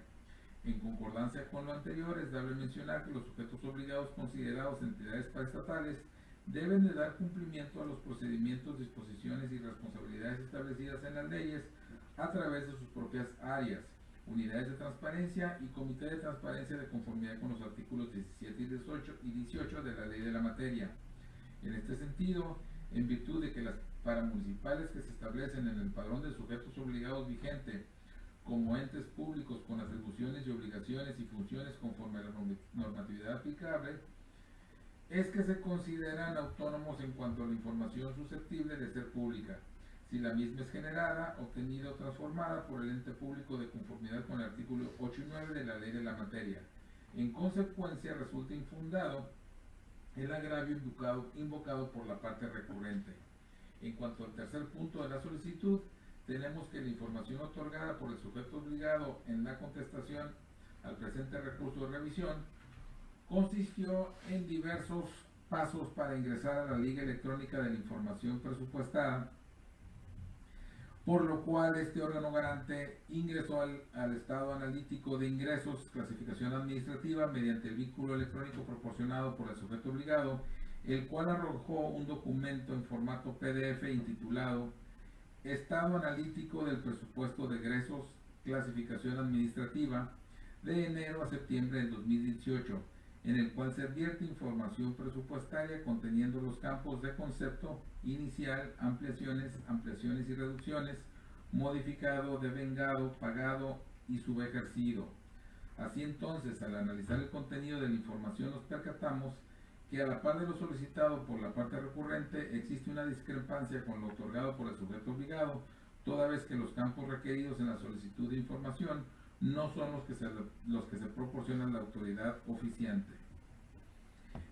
En concordancia con lo anterior, es dable mencionar que los sujetos obligados considerados entidades paraestatales deben de dar cumplimiento a los procedimientos, disposiciones y responsabilidades establecidas en las leyes a través de sus propias áreas, unidades de transparencia y comité de transparencia de conformidad con los artículos 17 y 18 de la ley de la materia. En este sentido, en virtud de que las paramunicipales que se establecen en el padrón de sujetos obligados vigente como entes públicos con atribuciones y obligaciones y funciones conforme a la normatividad aplicable, es que se consideran autónomos en cuanto a la información susceptible de ser pública, si la misma es generada, obtenida o transformada por el ente público de conformidad con el artículo 8 y 9 de la ley de la materia. En consecuencia, resulta infundado el agravio invocado por la parte recurrente. En cuanto al tercer punto de la solicitud, tenemos que la información otorgada por el sujeto obligado en la contestación al presente recurso de revisión consistió en diversos pasos para ingresar a la Liga Electrónica de la Información Presupuestada, por lo cual este órgano garante ingresó al estado analítico de ingresos, clasificación administrativa, mediante el vínculo electrónico proporcionado por el sujeto obligado, el cual arrojó un documento en formato PDF intitulado Estado Analítico del Presupuesto de Egresos, Clasificación Administrativa, de enero a septiembre del 2018, en el cual se advierte información presupuestaria conteniendo los campos de concepto inicial, ampliaciones y reducciones, modificado, devengado, pagado y subejercido. Así entonces, al analizar el contenido de la información, nos percatamos que a la par de lo solicitado por la parte recurrente existe una discrepancia con lo otorgado por el sujeto obligado, toda vez que los campos requeridos en la solicitud de información no son los que se proporciona la autoridad oficiante.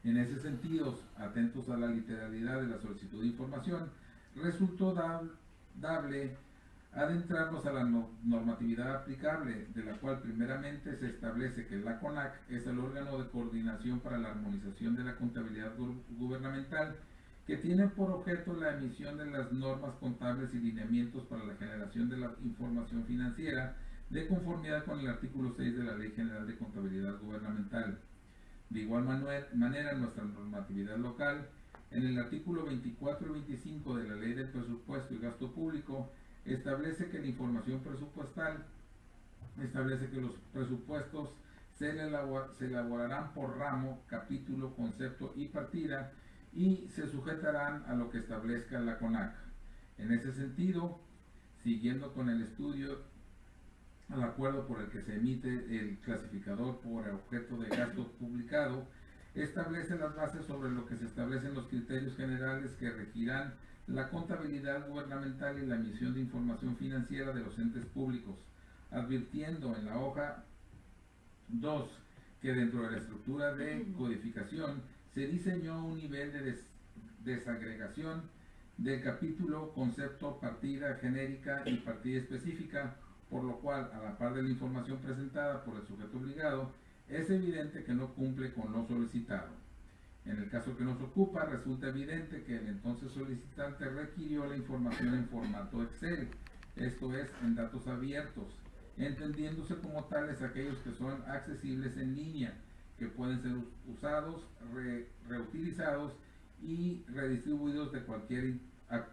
En ese sentido, atentos a la literalidad de la solicitud de información, resultó dable adentrarnos a la normatividad aplicable, de la cual primeramente se establece que la CONAC es el órgano de coordinación para la armonización de la contabilidad gubernamental, que tiene por objeto la emisión de las normas contables y lineamientos para la generación de la información financiera, de conformidad con el artículo 6 de la Ley General de Contabilidad Gubernamental. De igual manera, nuestra normatividad local, en el artículo 24 y 25 de la Ley del Presupuesto y Gasto Público, establece que la información presupuestal, establece que los presupuestos se elaborarán por ramo, capítulo, concepto y partida y se sujetarán a lo que establezca la CONAC. En ese sentido, siguiendo con el estudio al acuerdo por el que se emite el clasificador por objeto de gasto publicado, establece las bases sobre lo que se establecen los criterios generales que regirán la contabilidad gubernamental y la emisión de información financiera de los entes públicos, advirtiendo en la hoja 2 que dentro de la estructura de codificación se diseñó un nivel de desagregación del capítulo, concepto, partida genérica y partida específica, por lo cual, a la par de la información presentada por el sujeto obligado, es evidente que no cumple con lo solicitado. En el caso que nos ocupa, resulta evidente que el entonces solicitante requirió la información en formato Excel, esto es, en datos abiertos, entendiéndose como tales aquellos que son accesibles en línea, que pueden ser usados, reutilizados y redistribuidos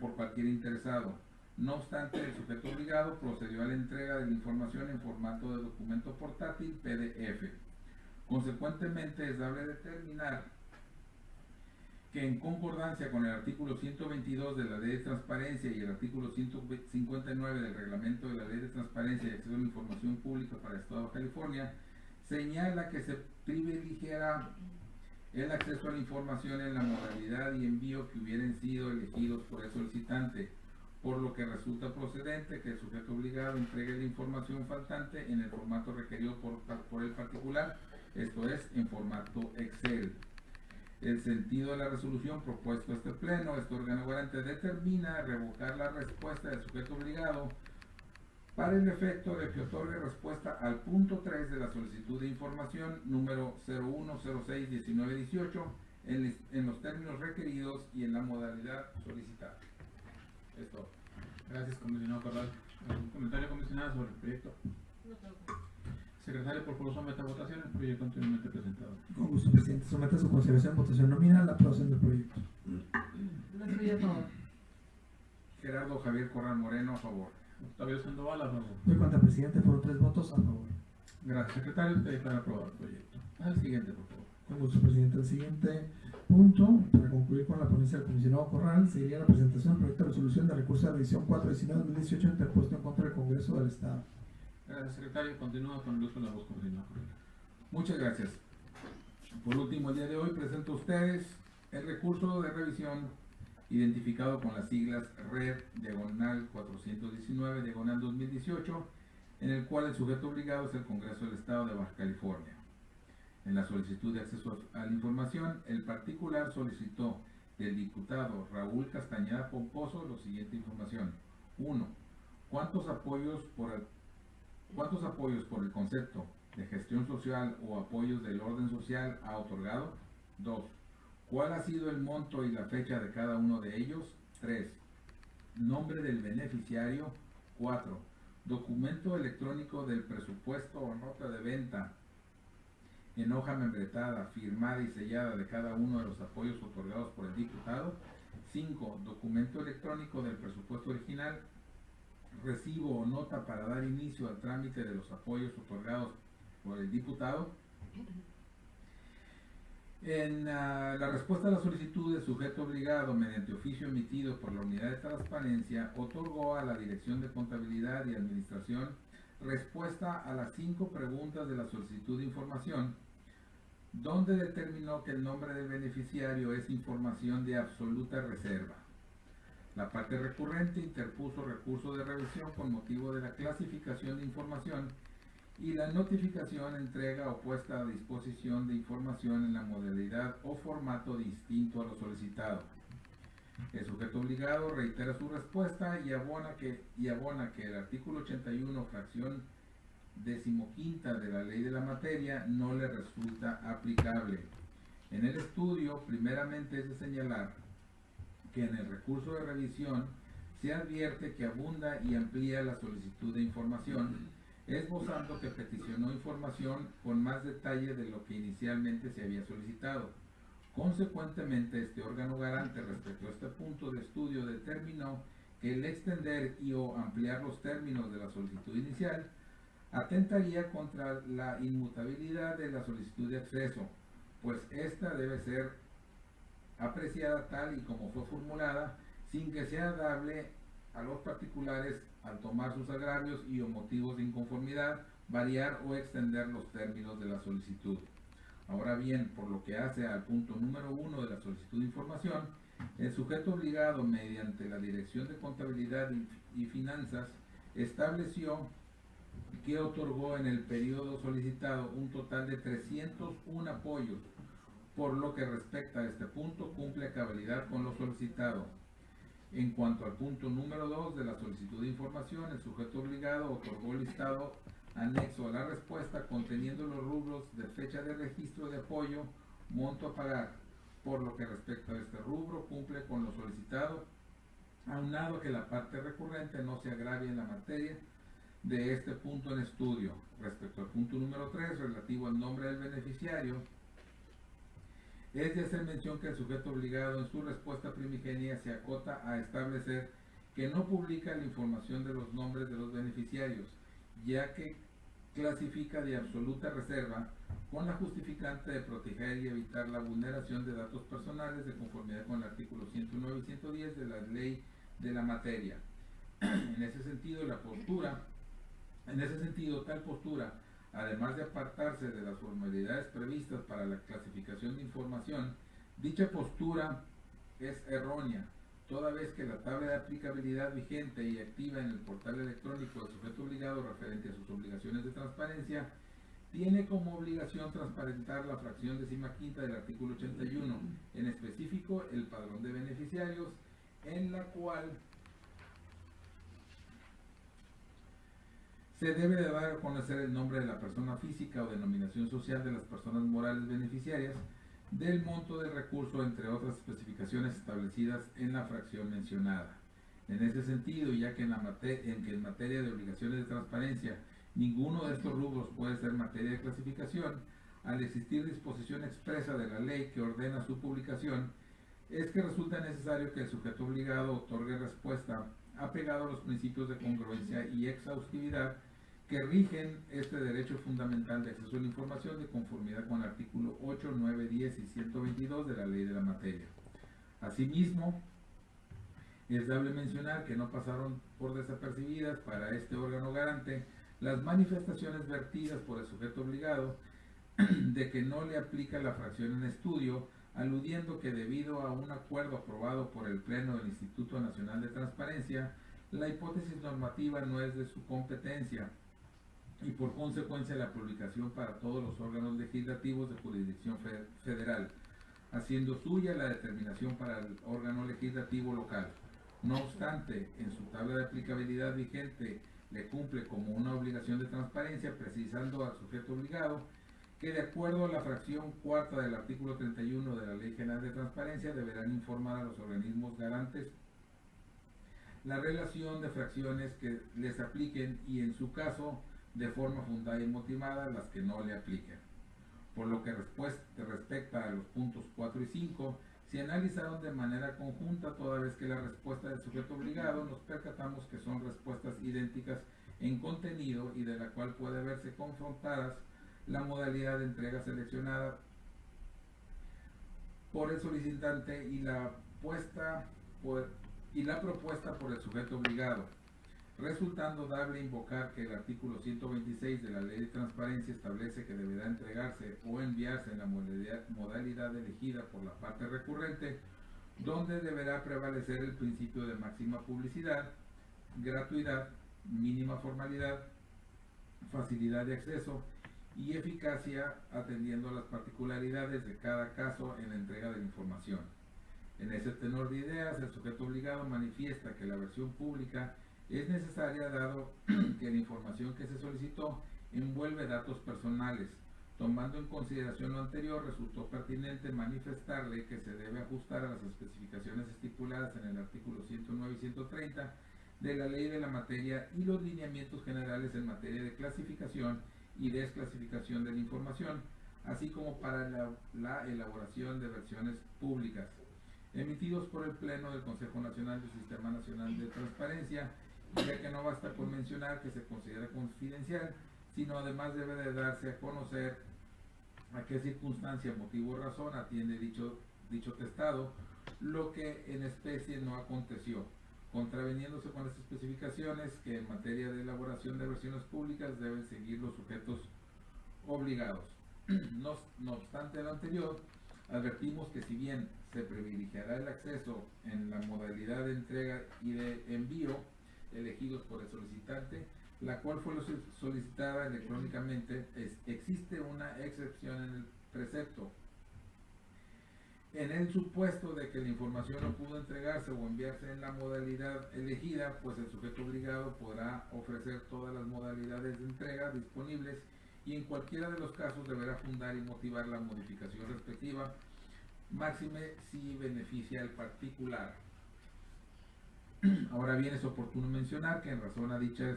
por cualquier interesado. No obstante, el sujeto obligado procedió a la entrega de la información en formato de documento portátil PDF. Consecuentemente, es dable determinar que en concordancia con el artículo 122 de la Ley de Transparencia y el artículo 159 del Reglamento de la Ley de Transparencia y Acceso a la Información Pública para el Estado de California, señala que se privilegiará el acceso a la información en la modalidad y envío que hubieran sido elegidos por el solicitante, por lo que resulta procedente que el sujeto obligado entregue la información faltante en el formato requerido por el particular, esto es, en formato Excel. El sentido de la resolución propuesto a este pleno, este órgano garante determina revocar la respuesta del sujeto obligado para el efecto de que otorgue respuesta al punto 3 de la solicitud de información número 01061918 en los términos requeridos y en la modalidad solicitada. Esto. Gracias, comisionado Corral. ¿Algún comentario, comisionado, sobre el proyecto? No tengo. Secretario, por favor, someta a votación el proyecto anteriormente presentado. Con gusto, presidente. Somete a su consideración votación nominal la aprobación del proyecto. Lo estoy a favor. Gerardo Javier Corral Moreno, a favor. Octavio Sandoval, a favor. Doy cuenta, presidente, fueron 3 votos a favor. Gracias, secretario. Usted declara aprobado el proyecto. Al siguiente, por favor. Con gusto, presidente. El siguiente punto, para concluir con la ponencia del comisionado Corral, sería la presentación del proyecto de resolución de recurso de revisión 419-2018 interpuesto en contra del Congreso del Estado. Gracias, secretario. Continúa con el uso de la voz comisionado. Muchas gracias. Por último, el día de hoy presento a ustedes el recurso de revisión identificado con las siglas RED diagonal 419 diagonal 2018, en el cual el sujeto obligado es el Congreso del Estado de Baja California. En la solicitud de acceso a la información, el particular solicitó del diputado Raúl Castañeda Pomposo la siguiente información. 1. ¿Cuántos apoyos por el concepto de gestión social o apoyos del orden social ha otorgado? 2. ¿Cuál ha sido el monto y la fecha de cada uno de ellos? 3. Nombre del beneficiario. 4. Documento electrónico del presupuesto o nota de venta en hoja membretada, firmada y sellada de cada uno de los apoyos otorgados por el diputado. 5. Documento electrónico del presupuesto original, recibo o nota para dar inicio al trámite de los apoyos otorgados por el diputado. En la respuesta a la solicitud, el sujeto obligado, mediante oficio emitido por la Unidad de Transparencia, otorgó a la Dirección de Contabilidad y Administración respuesta a las 5 preguntas de la solicitud de información, donde determinó que el nombre del beneficiario es información de absoluta reserva. La parte recurrente interpuso recurso de revisión con motivo de la clasificación de información y la notificación, entrega o puesta a disposición de información en la modalidad o formato distinto a lo solicitado. El sujeto obligado reitera su respuesta y abona que el artículo 81, fracción 15ª de la ley de la materia no le resulta aplicable. En el estudio, primeramente es de señalar que en el recurso de revisión se advierte que abunda y amplía la solicitud de información, esbozando que peticionó información con más detalle de lo que inicialmente se había solicitado. Consecuentemente, este órgano garante respecto a este punto de estudio determinó que el extender y o ampliar los términos de la solicitud inicial atentaría contra la inmutabilidad de la solicitud de acceso, pues ésta debe ser apreciada tal y como fue formulada, sin que sea dable a los particulares, al tomar sus agravios y o motivos de inconformidad, variar o extender los términos de la solicitud. Ahora bien, por lo que hace al punto número 1 de la solicitud de información, el sujeto obligado, mediante la Dirección de Contabilidad y Finanzas, estableció que otorgó en el periodo solicitado un total de 301 apoyos, por lo que respecta a este punto cumple a cabalidad con lo solicitado. En cuanto al punto número 2 de la solicitud de información, el sujeto obligado otorgó listado anexo a la respuesta conteniendo los rubros de fecha de registro de apoyo, monto a pagar, por lo que respecta a este rubro cumple con lo solicitado, aunado que la parte recurrente no se agravie en la materia de este punto en estudio. Respecto al punto número 3, relativo al nombre del beneficiario, es de hacer mención que el sujeto obligado en su respuesta primigenia se acota a establecer que no publica la información de los nombres de los beneficiarios, ya que clasifica de absoluta reserva con la justificante de proteger y evitar la vulneración de datos personales de conformidad con el artículo 109 y 110 de la ley de la materia. En ese sentido, tal postura, además de apartarse de las formalidades previstas para la clasificación de información, dicha postura es errónea, toda vez que la tabla de aplicabilidad vigente y activa en el portal electrónico del sujeto obligado referente a sus obligaciones de transparencia tiene como obligación transparentar la fracción 15ª del artículo 81, en específico el padrón de beneficiarios, en la cual se debe de dar a conocer el nombre de la persona física o denominación social de las personas morales beneficiarias, del monto del recurso, entre otras especificaciones establecidas en la fracción mencionada. En ese sentido, ya que en materia de obligaciones de transparencia ninguno de estos rubros puede ser materia de clasificación, al existir disposición expresa de la ley que ordena su publicación, es que resulta necesario que el sujeto obligado otorgue respuesta apegado a los principios de congruencia y exhaustividad que rigen este derecho fundamental de acceso a la información de conformidad con el artículo 8, 9, 10 y 122 de la ley de la materia. Asimismo, es dable mencionar que no pasaron por desapercibidas para este órgano garante las manifestaciones vertidas por el sujeto obligado de que no le aplica la fracción en estudio, aludiendo que debido a un acuerdo aprobado por el Pleno del Instituto Nacional de Transparencia, la hipótesis normativa no es de su competencia y por consecuencia la publicación para todos los órganos legislativos de jurisdicción federal, haciendo suya la determinación para el órgano legislativo local. No obstante, en su tabla de aplicabilidad vigente le cumple como una obligación de transparencia, precisando al sujeto obligado que de acuerdo a la fracción cuarta del artículo 31 de la Ley General de Transparencia deberán informar a los organismos garantes la relación de fracciones que les apliquen y en su caso de forma fundada y motivada las que no le apliquen. Por lo que respecta a los puntos 4 y 5, se analizaron de manera conjunta toda vez que la respuesta del sujeto obligado nos percatamos que son respuestas idénticas en contenido y de la cual puede verse confrontadas la modalidad de entrega seleccionada por el solicitante y la propuesta por el sujeto obligado, resultando dable invocar que el artículo 126 de la Ley de Transparencia establece que deberá entregarse o enviarse en la modalidad elegida por la parte recurrente, donde deberá prevalecer el principio de máxima publicidad, gratuidad, mínima formalidad, facilidad de acceso y eficacia, atendiendo a las particularidades de cada caso en la entrega de la información. En ese tenor de ideas, el sujeto obligado manifiesta que la versión pública es necesaria dado que la información que se solicitó envuelve datos personales. Tomando en consideración lo anterior, resultó pertinente manifestarle que se debe ajustar a las especificaciones estipuladas en el artículo 109 y 130 de la Ley de la Materia y los lineamientos generales en materia de clasificación y desclasificación de la información, así como para la elaboración de versiones públicas, emitidos por el Pleno del Consejo Nacional del Sistema Nacional de Transparencia, ya que no basta con mencionar que se considera confidencial, sino además debe de darse a conocer a qué circunstancia, motivo o razón atiende dicho testado, lo que en especie no aconteció, contraveniéndose con las especificaciones que en materia de elaboración de versiones públicas deben seguir los sujetos obligados. No obstante lo anterior, advertimos que si bien se privilegiará el acceso en la modalidad de entrega y de envío elegidos por el solicitante, la cual fue solicitada electrónicamente, existe una excepción en el precepto. En el supuesto de que la información no pudo entregarse o enviarse en la modalidad elegida, pues el sujeto obligado podrá ofrecer todas las modalidades de entrega disponibles y en cualquiera de los casos deberá fundar y motivar la modificación respectiva, máxime si beneficia al particular. Ahora bien, es oportuno mencionar que en razón a dicha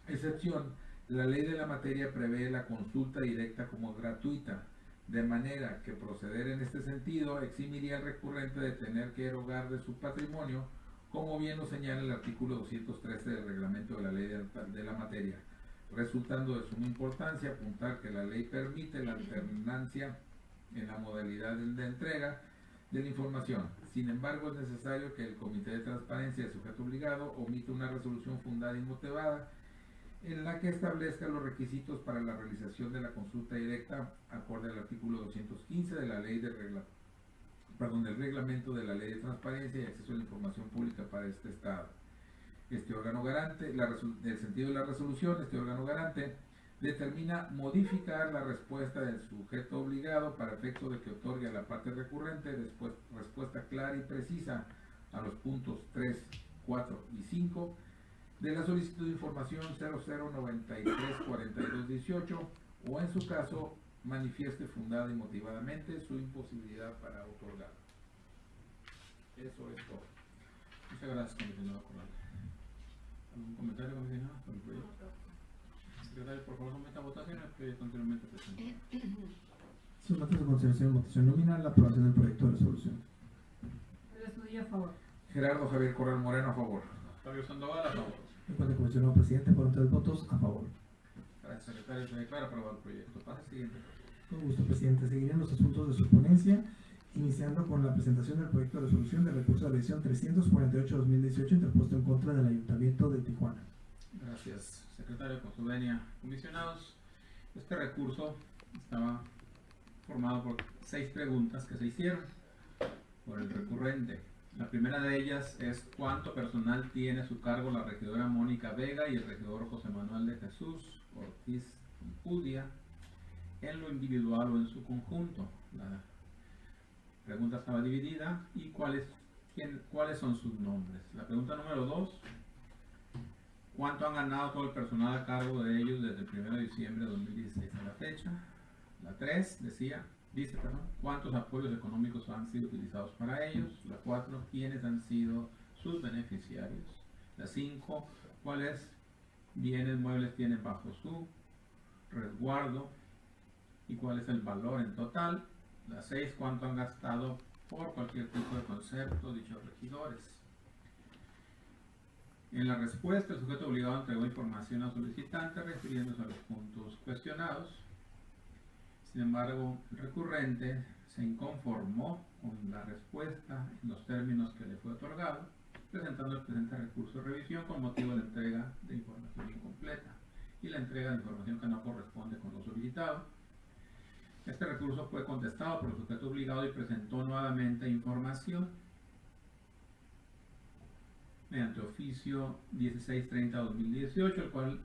excepción, la Ley de la Materia prevé la consulta directa como gratuita, de manera que proceder en este sentido eximiría al recurrente de tener que erogar de su patrimonio, como bien lo señala el artículo 213 del reglamento de la Ley de la Materia, resultando de suma importancia apuntar que la ley permite la alternancia en la modalidad de entrega de la información. Sin embargo, es necesario que el Comité de Transparencia del sujeto obligado omita una resolución fundada y motivada en la que establezca los requisitos para la realización de la consulta directa acorde al artículo 215 de la ley del reglamento de la Ley de Transparencia y Acceso a la Información Pública para este Estado. Este órgano garante, el sentido de la resolución, este órgano garante determina modificar la respuesta del sujeto obligado para efecto de que otorgue a la parte recurrente respuesta clara y precisa a los puntos 3, 4 y 5 de la solicitud de información 00934218 o en su caso manifieste fundada y motivadamente su imposibilidad para otorgar. Eso es todo. Muchas gracias, comisionado Corral. ¿Algún comentario, comisionado, sobre el proyecto? Secretario, por favor, someta a votación el proyecto anteriormente presentado. Someto a su consideración en votación nominal la aprobación del proyecto de resolución. El estudio a favor. Gerardo Javier Corral Moreno, a favor. Octavio Sandoval, a favor. En cuanto a comisionado presidente, fueron 3 votos a favor. Gracias, secretario. Se declara aprobado el proyecto. Pase siguiente. Con gusto, presidente. Seguirán los asuntos de su ponencia, iniciando con la presentación del proyecto de resolución del recurso de revisión 348-2018 interpuesto en contra del Ayuntamiento de Tijuana. Gracias, secretario, con su venia. Comisionados, este recurso estaba formado por 6 preguntas que se hicieron por el recurrente. La primera de ellas es cuánto personal tiene a su cargo la regidora Mónica Vega y el regidor José Manuel de Jesús Ortiz Ampudia en lo individual o en su conjunto. La pregunta estaba dividida y cuáles son sus nombres. La pregunta número 2, ¿cuánto han ganado todo el personal a cargo de ellos desde el 1 de diciembre de 2016 a la fecha? La 3 dice, ¿cuántos apoyos económicos han sido utilizados para ellos? La 4, ¿quiénes han sido sus beneficiarios? La 5, ¿cuáles bienes muebles tienen bajo su resguardo? ¿Y cuál es el valor en total? La 6, ¿cuánto han gastado por cualquier tipo de concepto dichos regidores? En la respuesta, el sujeto obligado entregó información al solicitante refiriéndose a los puntos cuestionados. Sin embargo, el recurrente se inconformó con la respuesta en los términos que le fue otorgado, presentando el presente recurso de revisión con motivo de la entrega de información incompleta y la entrega de información que no corresponde con lo solicitado. Este recurso fue contestado por el sujeto obligado y presentó nuevamente información mediante oficio 1630-2018, el cual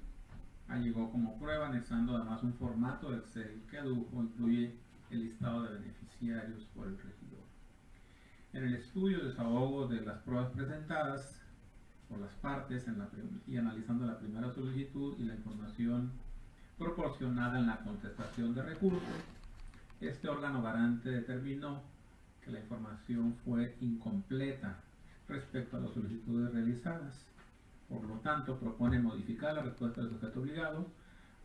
allegó como prueba, anexando además un formato de Excel que incluye el listado de beneficiarios por el regidor. En el estudio de desahogo de las pruebas presentadas por las partes y analizando la primera solicitud y la información proporcionada en la contestación de recurso, este órgano garante determinó que la información fue incompleta respecto a las solicitudes realizadas. Por lo tanto, propone modificar la respuesta del sujeto obligado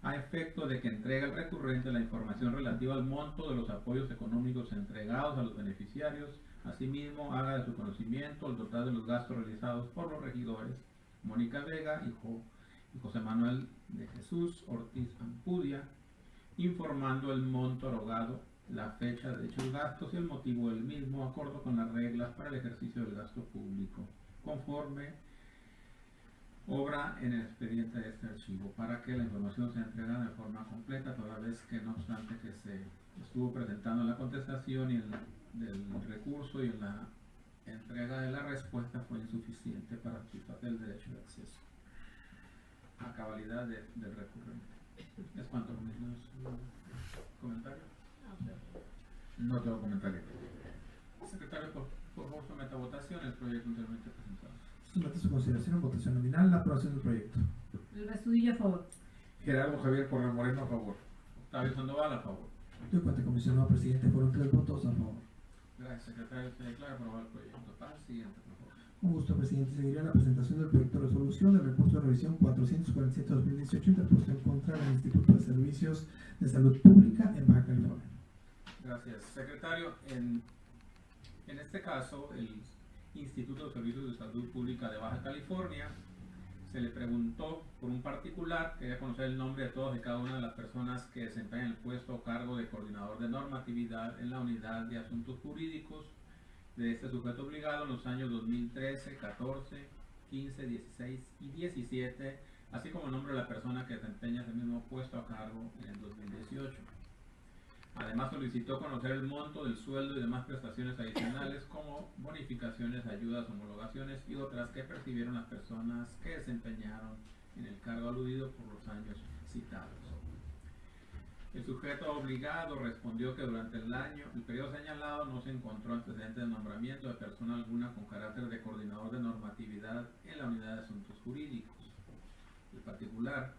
a efecto de que entregue al recurrente la información relativa al monto de los apoyos económicos entregados a los beneficiarios. Asimismo, haga de su conocimiento el total de los gastos realizados por los regidores Mónica Vega y José Manuel de Jesús Ortiz Ampudia, informando el monto erogado, la fecha de dichos gastos y el motivo del mismo, de acuerdo con las reglas para el ejercicio del gasto público, conforme obra en el expediente de este archivo, para que la información sea entregada de forma completa, toda vez que no obstante que se estuvo presentando la contestación y del recurso y en la entrega de la respuesta fue insuficiente para satisfacer el derecho de acceso a cabalidad del recurrente. ¿Es cuánto, comentario? No tengo comentario. Secretario, por favor, someta a votación el proyecto anteriormente presentado. Somete a su consideración en votación nominal la aprobación del proyecto. Luis Astudillo, a favor. Gerardo Javier Corral Moreno, a favor. Octavio Sandoval, a favor. En cuanto a comisionado presidente, fueron 3 votos a favor. Gracias, secretario. Se declara aprobado el proyecto. Pase siguiente, por favor. Con gusto, presidente. Seguiría la presentación del proyecto de resolución del recurso de revisión 447-2018 interpuesto en contra del Instituto de Servicios de Salud Pública en Baja California. Gracias, secretario. En este caso, el Instituto de Servicios de Salud Pública de Baja California se le preguntó por un particular, quería conocer el nombre de todas y cada una de las personas que desempeñan el puesto o cargo de coordinador de normatividad en la unidad de asuntos jurídicos de este sujeto obligado en los años 2013, 14, 15, 16 y 17, así como el nombre de la persona que desempeña ese mismo puesto a cargo en el 2018. Además, solicitó conocer el monto del sueldo y demás prestaciones adicionales como bonificaciones, ayudas, homologaciones y otras que percibieron las personas que desempeñaron en el cargo aludido por los años citados. El sujeto obligado respondió que durante el periodo señalado no se encontró antecedente de nombramiento de persona alguna con carácter de coordinador de normatividad en la unidad de asuntos jurídicos. El particular,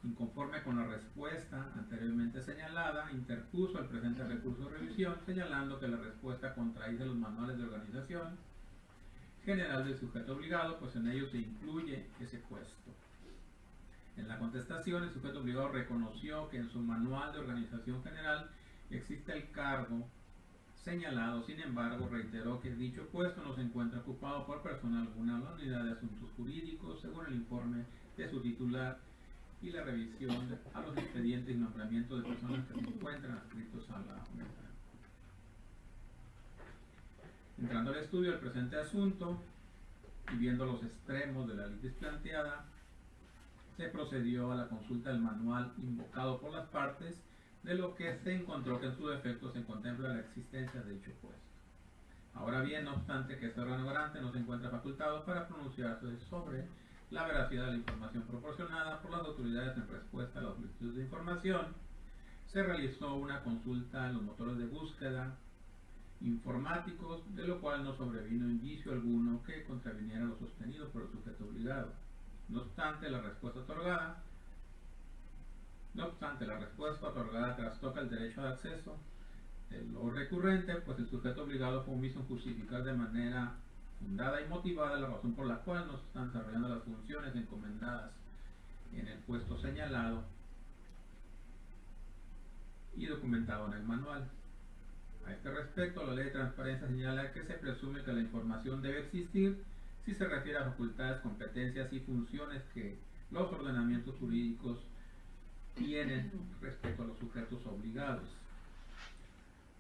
inconforme con la respuesta anteriormente señalada, interpuso el presente recurso de revisión, señalando que la respuesta contradice los manuales de organización general del sujeto obligado, pues en ellos se incluye ese puesto. En la contestación, el sujeto obligado reconoció que en su manual de organización general existe el cargo señalado. Sin embargo, reiteró que dicho puesto no se encuentra ocupado por persona alguna en la unidad de asuntos jurídicos, según el informe de su titular y la revisión a los expedientes y nombramientos de personas que se encuentran adscritos a la unidad. Entrando al estudio del presente asunto y viendo los extremos de la litis planteada, se procedió a la consulta del manual invocado por las partes, de lo que se encontró que en su defecto se contempla la existencia de dicho puesto. Ahora bien, no obstante que este órgano garante no se encuentra facultado para pronunciarse sobre la veracidad de la información proporcionada por las autoridades en respuesta a la solicitud de información, se realizó una consulta en los motores de búsqueda informáticos, de lo cual no sobrevino indicio alguno que contraviniera lo sostenido por el sujeto obligado. No obstante, la respuesta otorgada trastoca el derecho de acceso de lo recurrente, pues el sujeto obligado fue omiso en justificar de manera fundada y motivada la razón por la cual no se están desarrollando las funciones encomendadas en el puesto señalado y documentado en el manual. A este respecto, la Ley de Transparencia señala que se presume que la información debe existir si se refiere a facultades, competencias y funciones que los ordenamientos jurídicos tienen respecto a los sujetos obligados.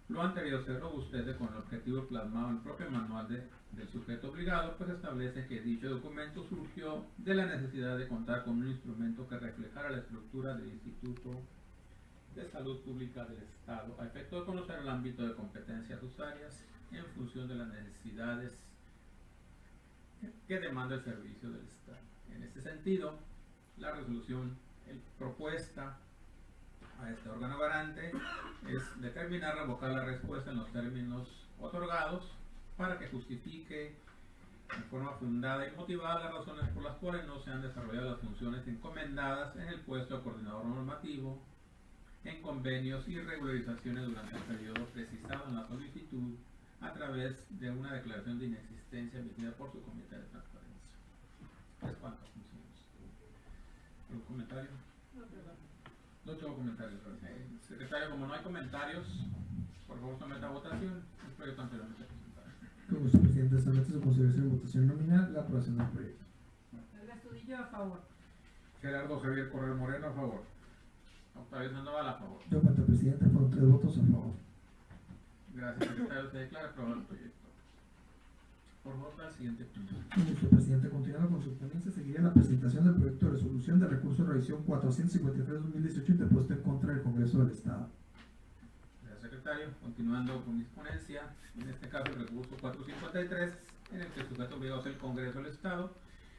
Lo anterior se robustece con el objetivo plasmado en el propio manual del sujeto obligado, pues establece que dicho documento surgió de la necesidad de contar con un instrumento que reflejara la estructura del Instituto de Salud Pública del Estado, a efecto de conocer el ámbito de competencias usuarias en función de las necesidades que demanda el servicio del Estado. En este sentido, la resolución propuesta a este órgano garante es determinar revocar la respuesta en los términos otorgados para que justifique en forma fundada y motivada las razones por las cuales no se han desarrollado las funciones encomendadas en el puesto de coordinador normativo en convenios y regularizaciones durante el periodo precisado en la solicitud a través de una declaración de inexistencia emitida por su Comité de Transparencia. ¿Es cuánto? ¿Algún comentario? No tengo comentarios. Secretario, como no hay comentarios, por favor someta a votación el proyecto anteriormente presentado. Con gusto, presidente. Somete su consideración en votación nominal la aprobación del proyecto. El Astudillo a favor. Gerardo Javier Correa Moreno, a favor. Octavio Sandoval, a favor. Yo, cuanto presidente, fueron 3 votos a favor. Gracias, secretario. Se declara aprobado el proyecto. Por favor, al siguiente punto. Con gusto, presidente. Continuando con su ponencia, seguiría la presentación del proyecto de resolución de recurso de revisión 453-2018 interpuesto en contra del Congreso del Estado. Gracias, secretario. Continuando con mi ponencia, en este caso el recurso 453, en el que el sujeto obligado es el Congreso del Estado.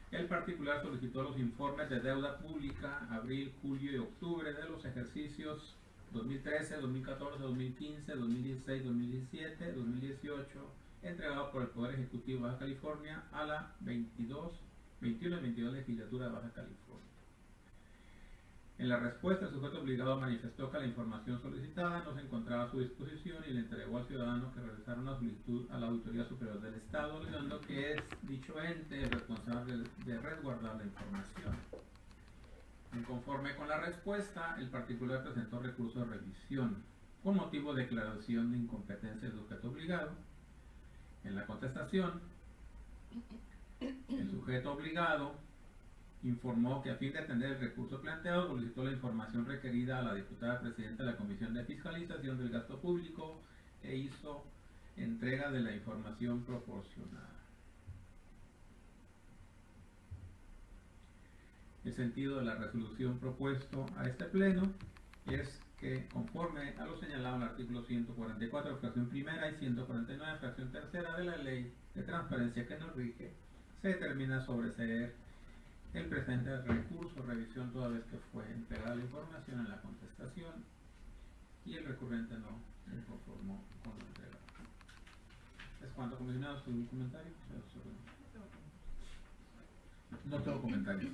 El particular solicitó los informes de deuda pública abril, julio y octubre de los ejercicios 2013, 2014, 2015, 2016, 2017, 2018, entregado por el Poder Ejecutivo de Baja California a la 21 y 22 legislatura de Baja California. En la respuesta, el sujeto obligado manifestó que la información solicitada no se encontraba a su disposición y le entregó al ciudadano que realizara una solicitud a la Auditoría Superior del Estado, alegando que es dicho ente el responsable de resguardar la información. Conforme con la respuesta, el particular presentó recurso de revisión con motivo de declaración de incompetencia del sujeto obligado. En la contestación, el sujeto obligado informó que a fin de atender el recurso planteado solicitó la información requerida a la diputada presidenta de la Comisión de Fiscalización del Gasto Público e hizo entrega de la información proporcionada. El sentido de la resolución propuesto a este pleno es que, conforme a lo señalado en el artículo 144, fracción primera, y 149, fracción tercera de la Ley de Transparencia que nos rige, se determina sobreseer el presente recurso revisión toda vez que fue entregada la información en la contestación y el recurrente no se conformó con la entrega. ¿Es cuanto, comisionados? ¿Algún comentario? No tengo comentarios.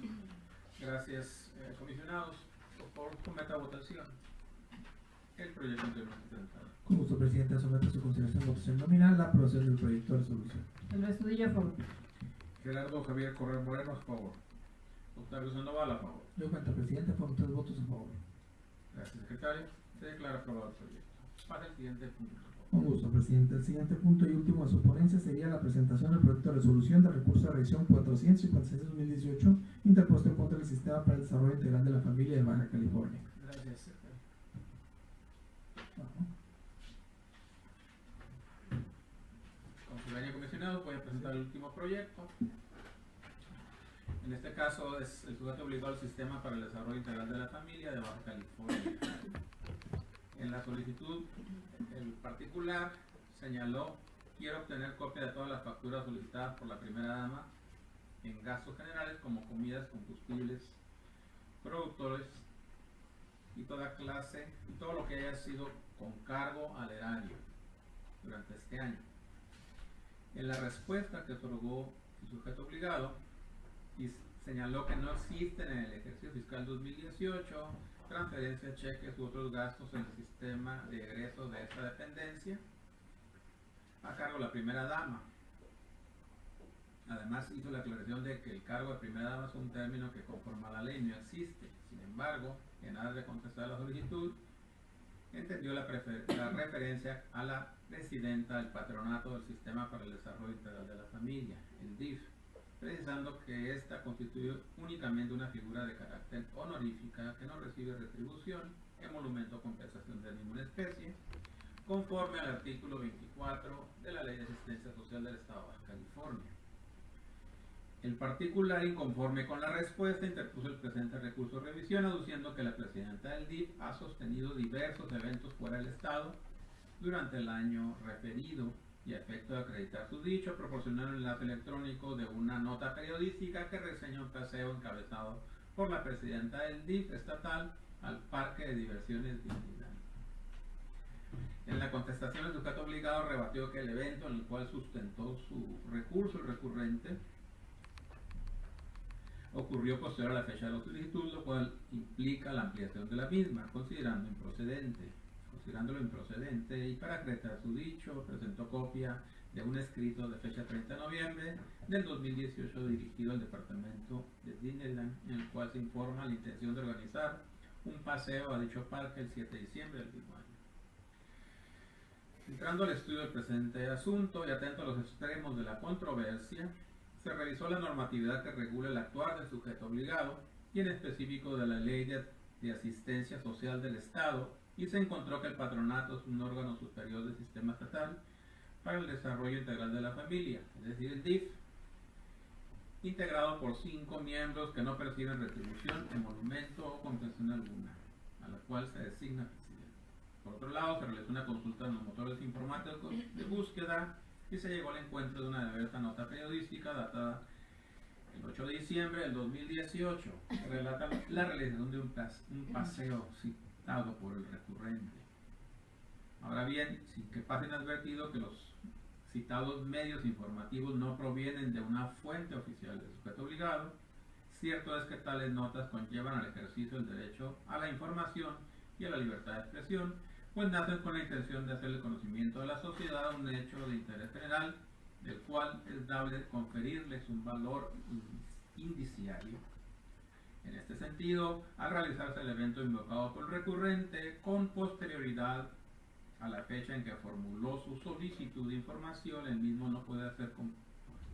Gracias, comisionados. Por favor, someta a votación el proyecto anteriormente presentado. Con gusto, presidente. Somete a su consideración en votación nominal la aprobación del proyecto de resolución. El Astudillo a favor. Gerardo Javier Correa Moreno, a favor. Octavio Sandoval, a favor. Yo, cuanto presidente, fueron 3 votos a favor. Gracias, secretario. Se declara aprobado el proyecto. Pasa el siguiente punto, por favor. Con gusto, presidente. El siguiente punto y último de su ponencia sería la presentación del proyecto de resolución de recurso de revisión 456-2018 interpuesto contra el Sistema para el Desarrollo Integral de la Familia de Baja California. Gracias. Con su venia, comisionado, voy a presentar el último proyecto. En este caso es el sujeto obligado al Sistema para el Desarrollo Integral de la Familia de Baja California. En la solicitud, el particular señaló: quiero obtener copia de todas las facturas solicitadas por la primera dama en gastos generales como comidas, combustibles, productores y toda clase y todo lo que haya sido con cargo al erario durante este año. En la respuesta que otorgó el sujeto obligado, y señaló que no existen en el ejercicio fiscal 2018 transferencias, cheques u otros gastos en el sistema de egresos de esta dependencia a cargo de la primera dama. Además hizo la aclaración de que el cargo de primera dama es un término que conforme a la ley no existe. Sin embargo, en aras de contestar la solicitud, entendió la referencia a la presidenta del patronato del Sistema para el Desarrollo Integral de la Familia, el DIF, precisando que ésta constituye únicamente una figura de carácter honorífica que no recibe retribución, emolumento o compensación de ninguna especie, conforme al artículo 24 de la Ley de Asistencia Social del Estado de Baja California. El particular, inconforme con la respuesta, interpuso el presente recurso de revisión, aduciendo que la presidenta del DIF ha sostenido diversos eventos fuera del Estado durante el año referido, y a efecto de acreditar su dicho, proporcionaron el enlace electrónico de una nota periodística que reseña un paseo encabezado por la presidenta del DIF estatal al Parque de Diversiones Disneyland. En la contestación, el sujeto obligado rebatió que el evento en el cual sustentó su recurso, el recurrente, ocurrió posterior a la fecha de la solicitud, lo cual implica la ampliación de la misma, considerándolo improcedente, y para acreditar su dicho, presentó copia de un escrito de fecha 30 de noviembre del 2018 dirigido al departamento de Disneyland, en el cual se informa la intención de organizar un paseo a dicho parque el 7 de diciembre del mismo año. Entrando al estudio del presente asunto y atento a los extremos de la controversia, se revisó la normatividad que regula el actuar del sujeto obligado y en específico de la Ley de Asistencia Social del Estado, y se encontró que el patronato es un órgano superior del sistema estatal para el desarrollo integral de la familia, es decir, el DIF, integrado por 5 miembros que no perciben retribución, emolumento o compensación alguna, a la cual se designa presidente. Por otro lado, se realizó una consulta en los motores informáticos de búsqueda y se llegó al encuentro de una diversa nota periodística datada el 8 de diciembre del 2018, que relata la realización de un paseo citado por el recurrente. Ahora bien, sin que pase inadvertido que los citados medios informativos no provienen de una fuente oficial del sujeto obligado, cierto es que tales notas conllevan al ejercicio del derecho a la información y a la libertad de expresión, pues nacen con la intención de hacer el conocimiento de la sociedad un hecho de interés general, del cual es dable conferirles un valor indiciario. En este sentido, al realizarse el evento invocado por el recurrente, con posterioridad a la fecha en que formuló su solicitud de información, el mismo no puede ser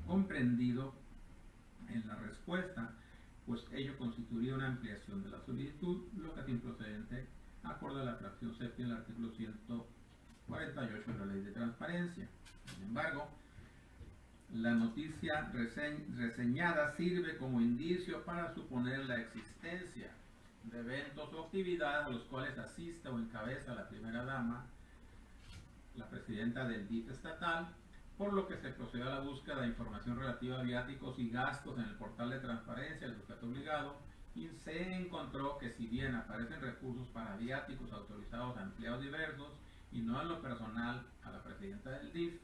comprendido en la respuesta, pues ello constituiría una ampliación de la solicitud, lo que es improcedente acorde a la fracción séptima del artículo 148 de la Ley de Transparencia. Sin embargo, la noticia reseñada sirve como indicio para suponer la existencia de eventos o actividades a los cuales asista o encabeza la primera dama, la presidenta del DIF estatal, por lo que se procedió a la búsqueda de información relativa a viáticos y gastos en el portal de transparencia del sujeto obligado, y se encontró que si bien aparecen recursos para viáticos autorizados a empleados diversos y no en lo personal a la presidenta del DIF,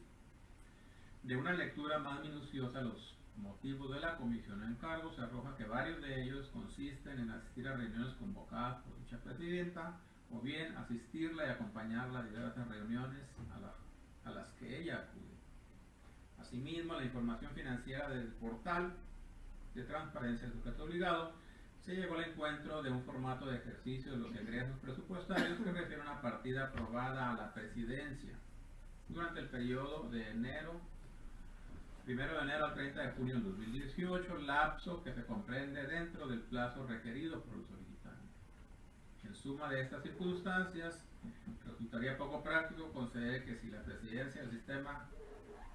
de una lectura más minuciosa a los motivos de la comisión en cargo, se arroja que varios de ellos consisten en asistir a reuniones convocadas por dicha presidenta, o bien asistirla y acompañarla a diversas reuniones a las que ella acude. Asimismo, la información financiera del portal de transparencia del sujeto obligado se llegó al encuentro de un formato de ejercicio de los egresos presupuestarios que refiere a una partida aprobada a la presidencia durante el periodo de enero 1 de enero al 30 de junio del 2018, lapso que se comprende dentro del plazo requerido por los solicitantes. En suma de estas circunstancias, resultaría poco práctico conceder que si la Presidencia del Sistema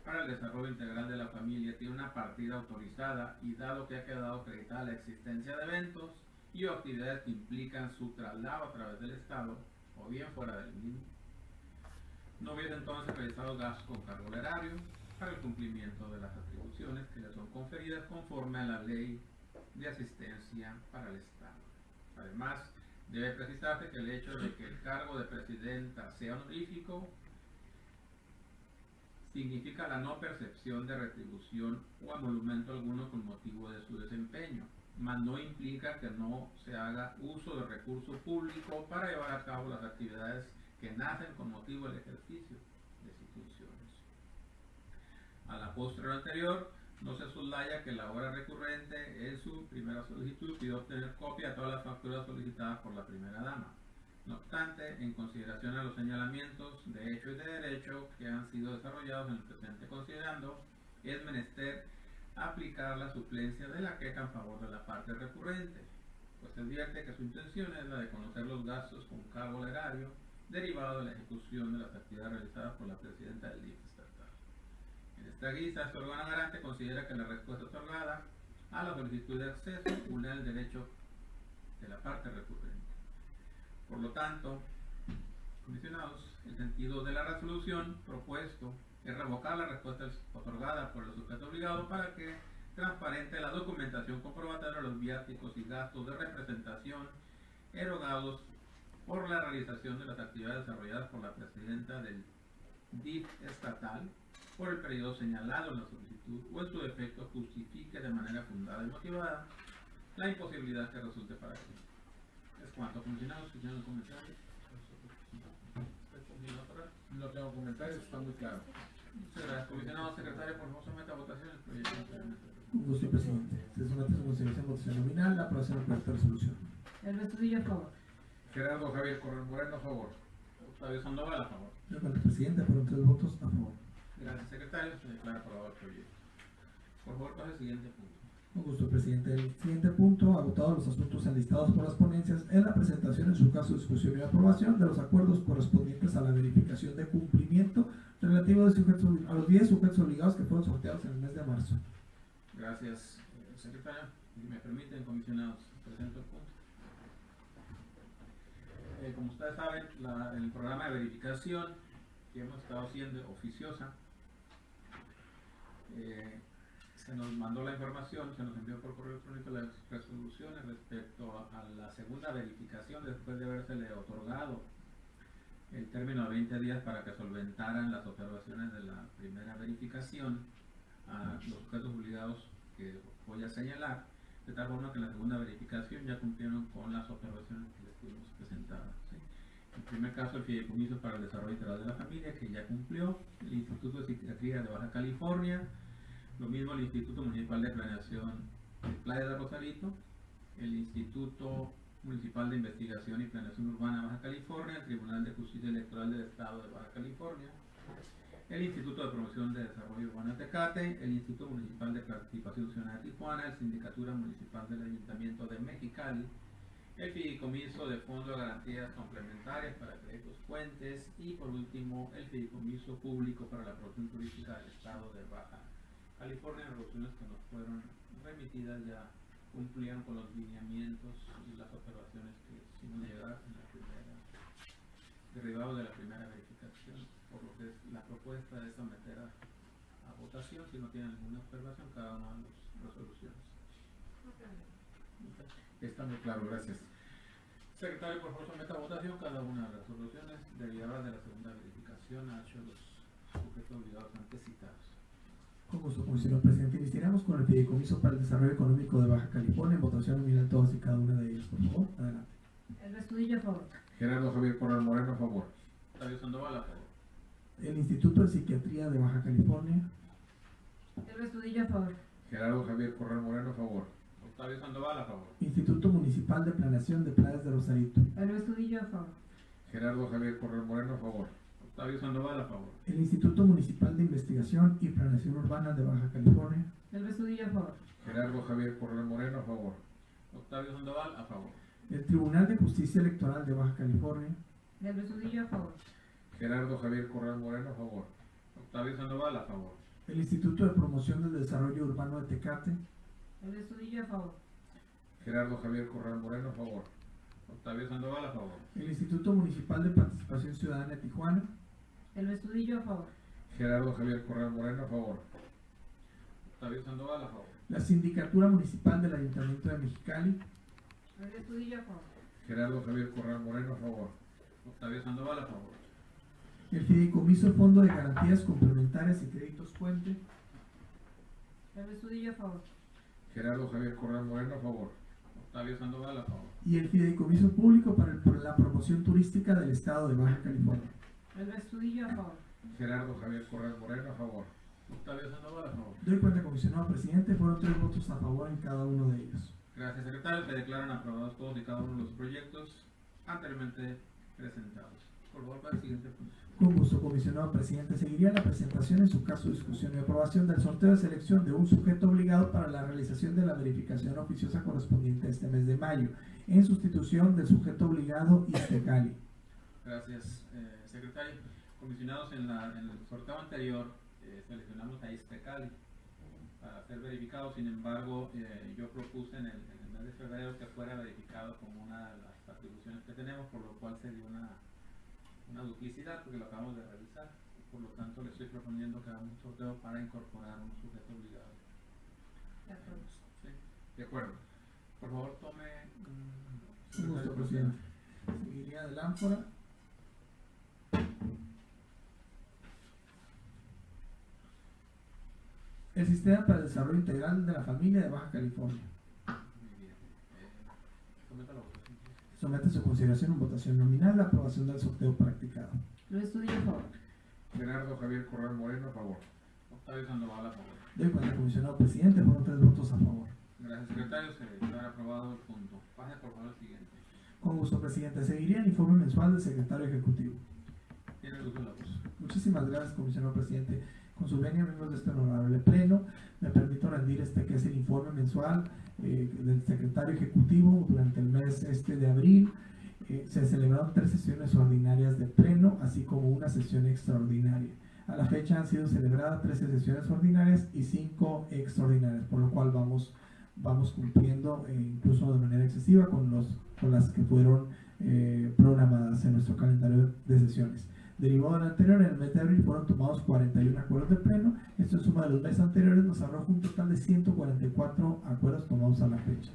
para el Desarrollo Integral de la Familia tiene una partida autorizada y dado que ha quedado acreditada la existencia de eventos y o actividades que implican su traslado a través del Estado o bien fuera del mismo, no hubiese entonces realizado gastos con cargo al erario para el cumplimiento de las atribuciones que le son conferidas conforme a la Ley de Asistencia para el Estado. Además, debe precisarse que el hecho de que el cargo de presidenta sea honorífico significa la no percepción de retribución o emolumento alguno con motivo de su desempeño, mas no implica que no se haga uso de recurso público para llevar a cabo las actividades que nacen con motivo del ejercicio de sus funciones. A la postre anterior, no se soslaya que la hora recurrente en su primera solicitud pidió obtener copia de todas las facturas solicitadas por la primera dama. No obstante, en consideración a los señalamientos de hecho y de derecho que han sido desarrollados en el presente considerando, es menester aplicar la suplencia de la queja en favor de la parte recurrente, pues se advierte que su intención es la de conocer los gastos con cargo al erario derivado de la ejecución de las actividades realizadas por la presidenta del DIF estatal. En esta guisa, este órgano garante considera que la respuesta otorgada a la solicitud de acceso vulnera el derecho de la parte recurrente. Por lo tanto, comisionados, el sentido de la resolución propuesto es revocar la respuesta otorgada por el sujeto obligado para que transparente la documentación comprobatoria de los viáticos y gastos de representación erogados por la realización de las actividades desarrolladas por la presidenta del DIF estatal por el periodo señalado en la solicitud o en su defecto justifique de manera fundada y motivada la imposibilidad que resulte para él. Es cuanto, comisionados, si tienen comentarios. No tengo comentarios, está muy claro. Muchas gracias, comisionado secretario, por favor, someta a votación el proyecto. Con gusto, presidente. Se somete a su consideración votación nominal, la aprobación del proyecto de resolución. El Estudillo a favor. Gerardo Javier Corral Moreno, a favor. Octavio Sandoval, a favor. De acuerdo, presidente, por 3 votos a favor. Gracias, secretario. Se declara aprobado el proyecto. Por favor, pase al siguiente punto. Con gusto, presidente. El siguiente punto, agotados los asuntos enlistados por las ponencias, es la presentación, en su caso, discusión y aprobación de los acuerdos correspondientes a la verificación de cumplimiento relativo a los 10 sujetos obligados que fueron sorteados en el mes de marzo. Gracias, secretario. Si me permiten, comisionados, presento el punto. Como ustedes saben, el programa de verificación que hemos estado haciendo oficiosa, se nos mandó la información, se nos envió por correo electrónico las resoluciones respecto a la segunda verificación después de habérsele otorgado el término de 20 días para que solventaran las observaciones de la primera verificación a los sujetos obligados que voy a señalar, de tal forma que en la segunda verificación ya cumplieron con las observaciones que les tuvimos presentadas, ¿sí? En primer caso, el Fideicomiso para el Desarrollo Integral de la Familia, que ya cumplió, el Instituto de Psiquiatría de Baja California, lo mismo el Instituto Municipal de Planeación de Playa de Rosarito, el Instituto Municipal de Investigación y Planeación Urbana de Baja California, el Tribunal de Justicia Electoral del Estado de Baja California, el Instituto de Promoción de Desarrollo Urbano de Tecate, el Instituto Municipal de Participación Ciudadana de Tijuana, el Sindicatura Municipal del Ayuntamiento de Mexicali, el Fideicomiso de Fondo de Garantías Complementarias para Créditos Fuentes y, por último, el Fideicomiso Público para la Promoción Turística del Estado de Baja California. Resoluciones que nos fueron remitidas ya cumplían con los lineamientos y las observaciones que hicimos llegar en la primera, derivado de la primera verificación, por lo que la propuesta es someter a votación, si no tienen ninguna observación, cada una de las resoluciones. Está muy claro, gracias. Secretario, por favor, someta a votación cada una de las resoluciones derivadas de la segunda verificación a hecho los sujetos obligados antes citados. Con gusto, comisionado presidente. Iniciaremos con el Fideicomiso para el Desarrollo Económico de Baja California, en votación nominal todas y cada una de ellas, por favor. Adelante. El Estudillo a favor. Gerardo Javier Corral Moreno, a favor. Octavio Sandoval, a favor. El Instituto de Psiquiatría de Baja California, El Estudillo a favor. Gerardo Javier Corral Moreno, a favor. Octavio Sandoval, a favor. Instituto Municipal de Planeación de Playas de Rosarito, El Estudillo a favor. Gerardo Javier Corral Moreno, a favor. Octavio Sandoval, a favor. El Instituto Municipal de Investigación y Planeación Urbana de Baja California. Elvia Estudillo, a favor. Gerardo Javier Corral Moreno, a favor. Octavio Sandoval, a favor. El Tribunal de Justicia Electoral de Baja California. Elvia Estudillo, a favor. Gerardo Javier Corral Moreno, a favor. Octavio Sandoval, a favor. El Instituto de Promoción del Desarrollo Urbano de Tecate. Elvia Estudillo, a favor. Gerardo Javier Corral Moreno, a favor. Octavio Sandoval, a favor. El Instituto Municipal de Participación Ciudadana de Tijuana. Elvia Estudillo, a favor. Gerardo Javier Corral Moreno, a favor. Octavio Sandoval, a favor. La Sindicatura Municipal del Ayuntamiento de Mexicali. Elvia Estudillo, a favor. Gerardo Javier Corral Moreno, a favor. Octavio Sandoval, a favor. El Fideicomiso Fondo de Garantías Complementarias y Créditos Puente. Elvia Estudillo, a favor. Gerardo Javier Corral Moreno, a favor. Octavio Sandoval, a favor. Y el Fideicomiso Público para la Promoción Turística del Estado de Baja California. Elvia Estudillo, a favor. Gerardo Javier Corral Moreno, a favor. Octavio Sandoval, a favor. Doy cuenta, comisionado presidente, fueron 3 votos a favor en cada uno de ellos. Gracias, secretario. Se declaran aprobados todos y cada uno de los proyectos anteriormente presentados. Por favor, para el siguiente punto. Con gusto, comisionado presidente. Seguiría la presentación, en su caso, discusión y aprobación del sorteo de selección de un sujeto obligado para la realización de la verificación oficiosa correspondiente a este mes de mayo, en sustitución del sujeto obligado Iztecali. Gracias, secretario. Comisionados, en el sorteo anterior seleccionamos a Iztecali para ser verificado. Sin embargo, yo propuse en el mes de febrero que fuera verificado como una de las atribuciones que tenemos, por lo cual se dio una duplicidad, porque lo acabamos de realizar. Por lo tanto, le estoy proponiendo que hagamos un sorteo para incorporar un sujeto obligado. De acuerdo. ¿Sí? De acuerdo. Por favor, tome Con gusto, presidente. Seguiría del ánfora. El Sistema para el Desarrollo Integral de la Familia de Baja California. Muy bien. Someta la votación. Somete a su consideración en votación nominal la aprobación del sorteo practicado. Elvia Estudillo, a favor. Gerardo Javier Corral Moreno, a favor. Octavio Sandoval, a favor. Doy cuenta, comisionado presidente, fueron 3 votos a favor. Gracias, secretario. Se declara aprobado el punto. Pase por favor al siguiente. Con gusto, presidente. Seguiría el informe mensual del secretario ejecutivo. Tiene el uso de la voz. Muchísimas gracias, comisionado presidente. Con su venia, miembros de este honorable pleno, me permito rendir que es el informe mensual del secretario ejecutivo durante el mes de abril. Se celebraron 3 sesiones ordinarias de pleno, así como una sesión extraordinaria. A la fecha han sido celebradas 13 sesiones ordinarias y 5 extraordinarias, por lo cual vamos cumpliendo incluso de manera excesiva con las que fueron programadas en nuestro calendario de sesiones. Derivado del anterior, en el mes de abril fueron tomados 41 acuerdos de pleno. Esto en suma de los meses anteriores nos arroja un total de 144 acuerdos tomados a la fecha.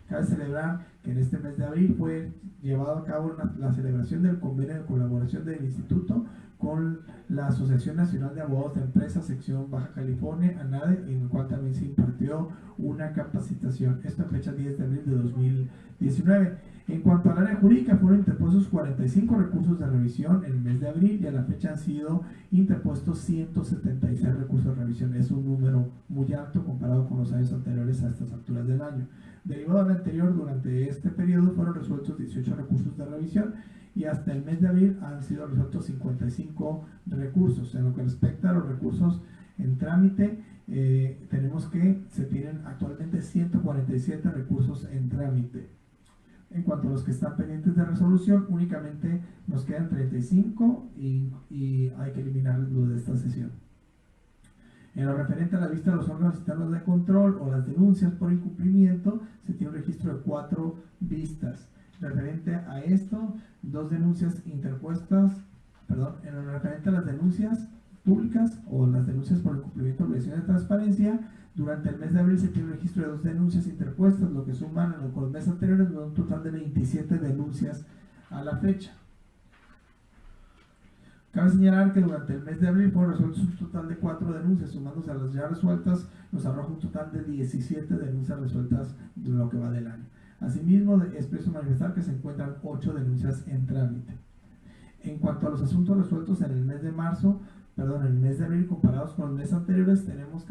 Cabe celebrar que en este mes de abril fue llevado a cabo la celebración del convenio de colaboración del Instituto con la Asociación Nacional de Abogados de Empresas, sección Baja California, ANADE, en el cual también se impartió una capacitación. Esto en fecha 10 de abril de 2019. En cuanto al área jurídica, fueron interpuestos 45 recursos de revisión en el mes de abril y a la fecha han sido interpuestos 176 recursos de revisión. Es un número muy alto comparado con los años anteriores a estas alturas del año. Derivado del anterior, durante este periodo fueron resueltos 18 recursos de revisión y hasta el mes de abril han sido resueltos 55 recursos. En lo que respecta a los recursos en trámite, tenemos que se tienen actualmente 147 recursos en trámite. En cuanto a los que están pendientes de resolución, únicamente nos quedan 35 y hay que eliminarlos de esta sesión. En lo referente a la vista de los órganos internos de control o las denuncias por incumplimiento, se tiene un registro de 4 vistas. Referente a esto, 2 denuncias interpuestas, en lo referente a las denuncias públicas o las denuncias por incumplimiento de obligaciones de transparencia, durante el mes de abril se tiene un registro de 2 denuncias interpuestas, lo que suman en los meses anteriores un total de 27 denuncias a la fecha. Cabe señalar que durante el mes de abril fueron resueltos un total de 4 denuncias, sumándose a las ya resueltas, nos arroja un total de 17 denuncias resueltas de lo que va del año. Asimismo, es preciso manifestar que se encuentran 8 denuncias en trámite. En cuanto a los asuntos resueltos en el mes de el mes de abril comparados con los meses anteriores, tenemos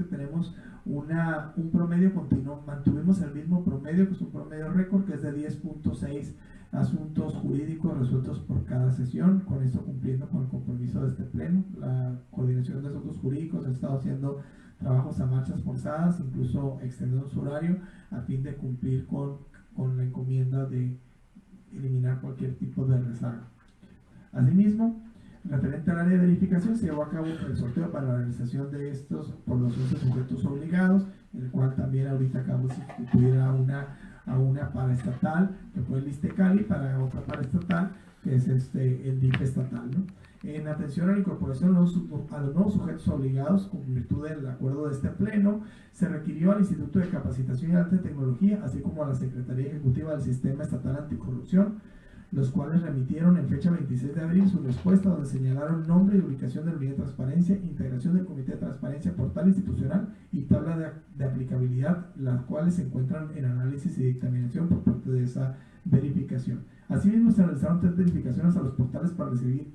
un promedio continuo, mantuvimos el mismo promedio, que es un promedio récord, que es de 10.6 asuntos jurídicos resueltos por cada sesión, con esto cumpliendo con el compromiso de este pleno. La coordinación de asuntos jurídicos ha estado haciendo trabajos a marchas forzadas, incluso extendiendo su horario a fin de cumplir con la encomienda de eliminar cualquier tipo de rezago. Asimismo, referente al área de verificación, se llevó a cabo el sorteo para la realización de estos por los 11 sujetos obligados, el cual también ahorita acabamos de instituir a una paraestatal, que fue el ISTECALI, para otra paraestatal, que es el DIF estatal, ¿no? En atención a la incorporación a los nuevos sujetos obligados, con virtud del acuerdo de este pleno, se requirió al Instituto de Capacitación y Alta Tecnología, así como a la Secretaría Ejecutiva del Sistema Estatal Anticorrupción, los cuales remitieron en fecha 26 de abril su respuesta, donde señalaron nombre y ubicación de la unidad de transparencia, integración del Comité de Transparencia, portal institucional y tabla de aplicabilidad, las cuales se encuentran en análisis y dictaminación por parte de esa verificación. Asimismo, se realizaron 3 verificaciones a los portales para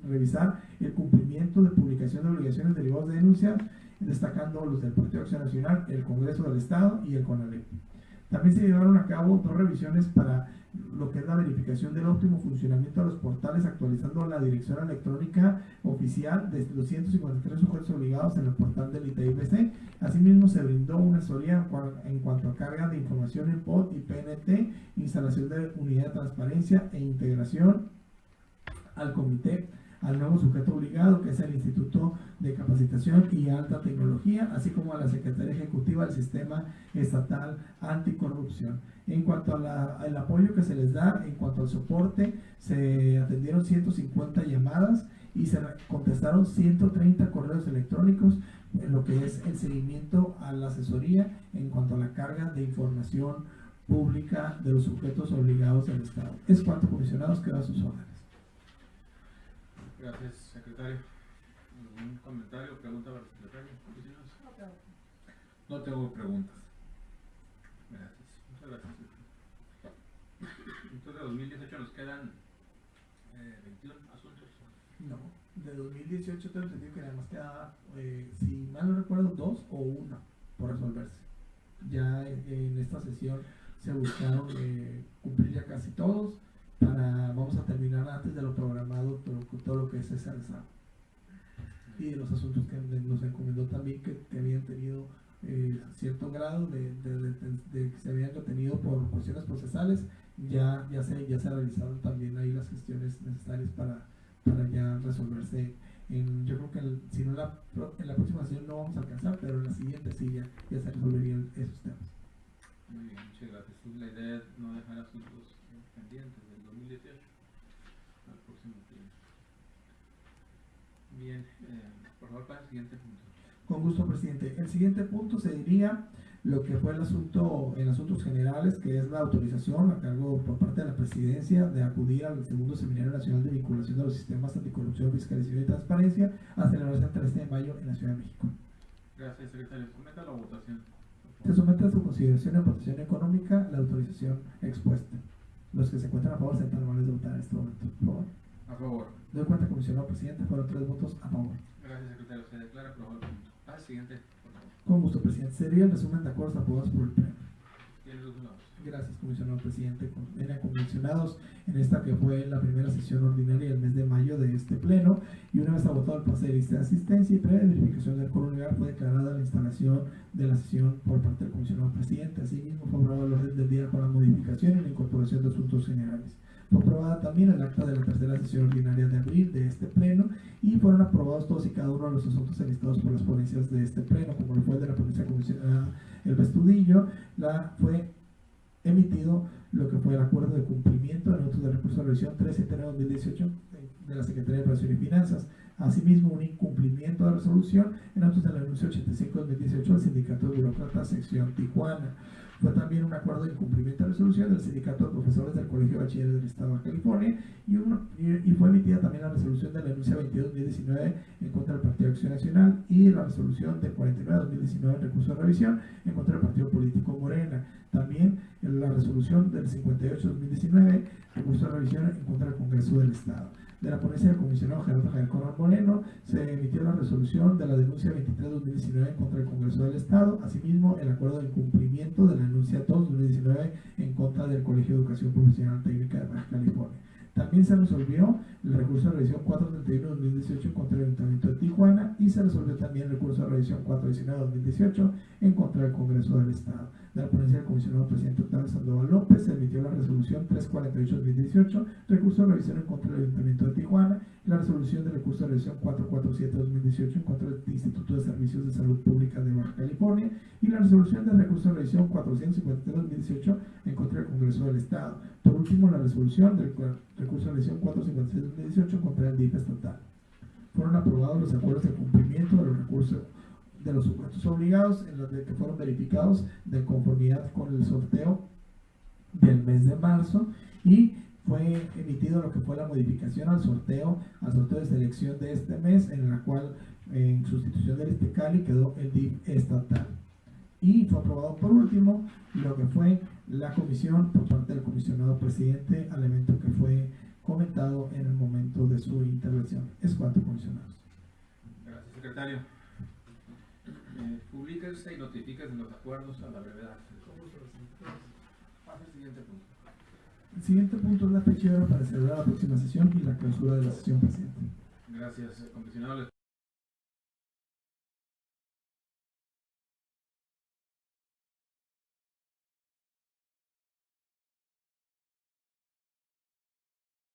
revisar el cumplimiento de publicación de obligaciones derivadas de denuncias, destacando los del Partido Acción Nacional, el Congreso del Estado y el CONALEP. También se llevaron a cabo 2 revisiones para lo que es la verificación del óptimo funcionamiento de los portales, actualizando la dirección electrónica oficial de los 153 sujetos obligados en el portal del ITIBC. Asimismo, se brindó una asesoría en cuanto a carga de información en POD y PNT, instalación de unidad de transparencia e integración al comité, al nuevo sujeto obligado, que es el Instituto de Capacitación y Alta Tecnología, así como a la Secretaría Ejecutiva del Sistema Estatal Anticorrupción. En cuanto al apoyo que se les da, en cuanto al soporte, se atendieron 150 llamadas y se contestaron 130 correos electrónicos, en lo que es el seguimiento a la asesoría en cuanto a la carga de información pública de los sujetos obligados del Estado. Es cuanto, comisionados, queda a sus órdenes. Gracias, secretario. ¿Algún comentario o pregunta para el secretario? No tengo preguntas. Gracias. Muchas gracias. Entonces, de 2018 nos quedan 21 asuntos. No, de 2018 tengo entendido que nada más quedaba, si mal no recuerdo, 2 o 1 por resolverse. Ya en esta sesión se buscaron cumplir ya casi todos. Vamos a terminar antes de lo programado todo lo que es ese rezago. Y de los asuntos que nos encomendó también que habían tenido cierto grado de que se habían retenido por cuestiones procesales, ya se realizaron también ahí las gestiones necesarias para ya resolverse. Yo creo que si no en la próxima sesión no vamos a alcanzar, pero en la siguiente sí ya se resolverían esos temas. Muy bien, muchas gracias. La idea es no dejar asuntos pendientes del 2018 al próximo tiempo. Bien, por favor, para el siguiente punto. Con gusto, presidente. El siguiente punto sería lo que fue el asunto en asuntos generales, que es la autorización a cargo por parte de la presidencia de acudir al segundo Seminario Nacional de Vinculación de los Sistemas Anticorrupción, Fiscalización y Transparencia, a celebrarse el 13 de mayo en la Ciudad de México. Gracias, secretario. Someta la votación. Se somete a su consideración en votación económica la autorización expuesta. Los que se encuentran a favor se encargan de votar en este momento, por favor. A favor. Doy cuenta, comisionado presidente, fueron 3 votos a favor. Gracias, secretario. Se declara aprobado el punto. Al siguiente, por favor. Con gusto, presidente. Sería el resumen de acuerdos aprobados por el Pleno. Tiene los lados. Gracias, comisionado presidente. Eran convencionados en esta que fue la primera sesión ordinaria del mes de mayo de este pleno, y una vez agotado el pase de lista de asistencia y previa verificación del quórum legal, fue declarada la instalación de la sesión por parte del comisionado presidente. Asimismo, fue aprobado el orden del día con la modificación y la incorporación de asuntos generales. Fue aprobada también el acta de la tercera sesión ordinaria de abril de este pleno, y fueron aprobados todos y cada uno de los asuntos enlistados por las ponencias de este pleno, como lo fue el de la ponencia comisionada El Bestudillo. Fue emitido lo que fue el acuerdo de cumplimiento de notas de recurso de revisión 13/2018 de la Secretaría de Operación y Finanzas. Asimismo, un incumplimiento de resolución en notas del anuncio 85/2018 del Sindicato de Burócratas Sección Tijuana. Fue también un acuerdo de incumplimiento de resolución del Sindicato de Profesores del Colegio de Bachilleres del Estado de California, y fue emitida también la resolución de la denuncia 22/2019 en contra del Partido Acción Nacional, y la resolución del 49/2019 en recurso de revisión en contra del Partido Político Morena. También la resolución del 58/2019 recurso de revisión en contra del Congreso del Estado. De la ponencia del comisionado Gerardo Javier Corral Moreno se emitió la resolución de la denuncia 23/2019 en contra del Congreso del Estado. Asimismo, el acuerdo de incumplimiento de la denuncia 2/2019 en contra del Colegio de Educación Profesional Técnica de Baja California. se resolvió el recurso de revisión 431-2018 en contra del Ayuntamiento de Tijuana y se resolvió también el recurso de revisión 419-2018 en contra del Congreso del Estado. De la ponencia del comisionado presidente Octavio Sandoval López se emitió la resolución 348-2018, recurso de revisión en contra del Ayuntamiento de Tijuana, y la resolución de recurso de revisión 447-2018 en contra del Instituto de Servicios de Salud Pública de Baja California, y la resolución de recurso de revisión 453-2018 en contra del Congreso del Estado. Por último, la resolución del recurso de revisión 456-2018 en contra del DIF estatal. Fueron aprobados los acuerdos de cumplimiento de los recursos de los sujetos obligados en los que fueron verificados de conformidad con el sorteo del mes de marzo, y fue emitido lo que fue la modificación al sorteo de selección de este mes, en la cual en sustitución del Istecali quedó el DIF estatal. Y fue aprobado por último lo que fue la comisión por parte del comisionado presidente, al evento que fue comentado en el momento de su intervención. Es cuanto, comisionados. Gracias, secretario. Publíquense y notifíquense los acuerdos a la brevedad. Pasa al siguiente punto. El siguiente punto es la fecha y hora para celebrar la próxima sesión y la clausura de la sesión, presidente. Gracias, comisionado.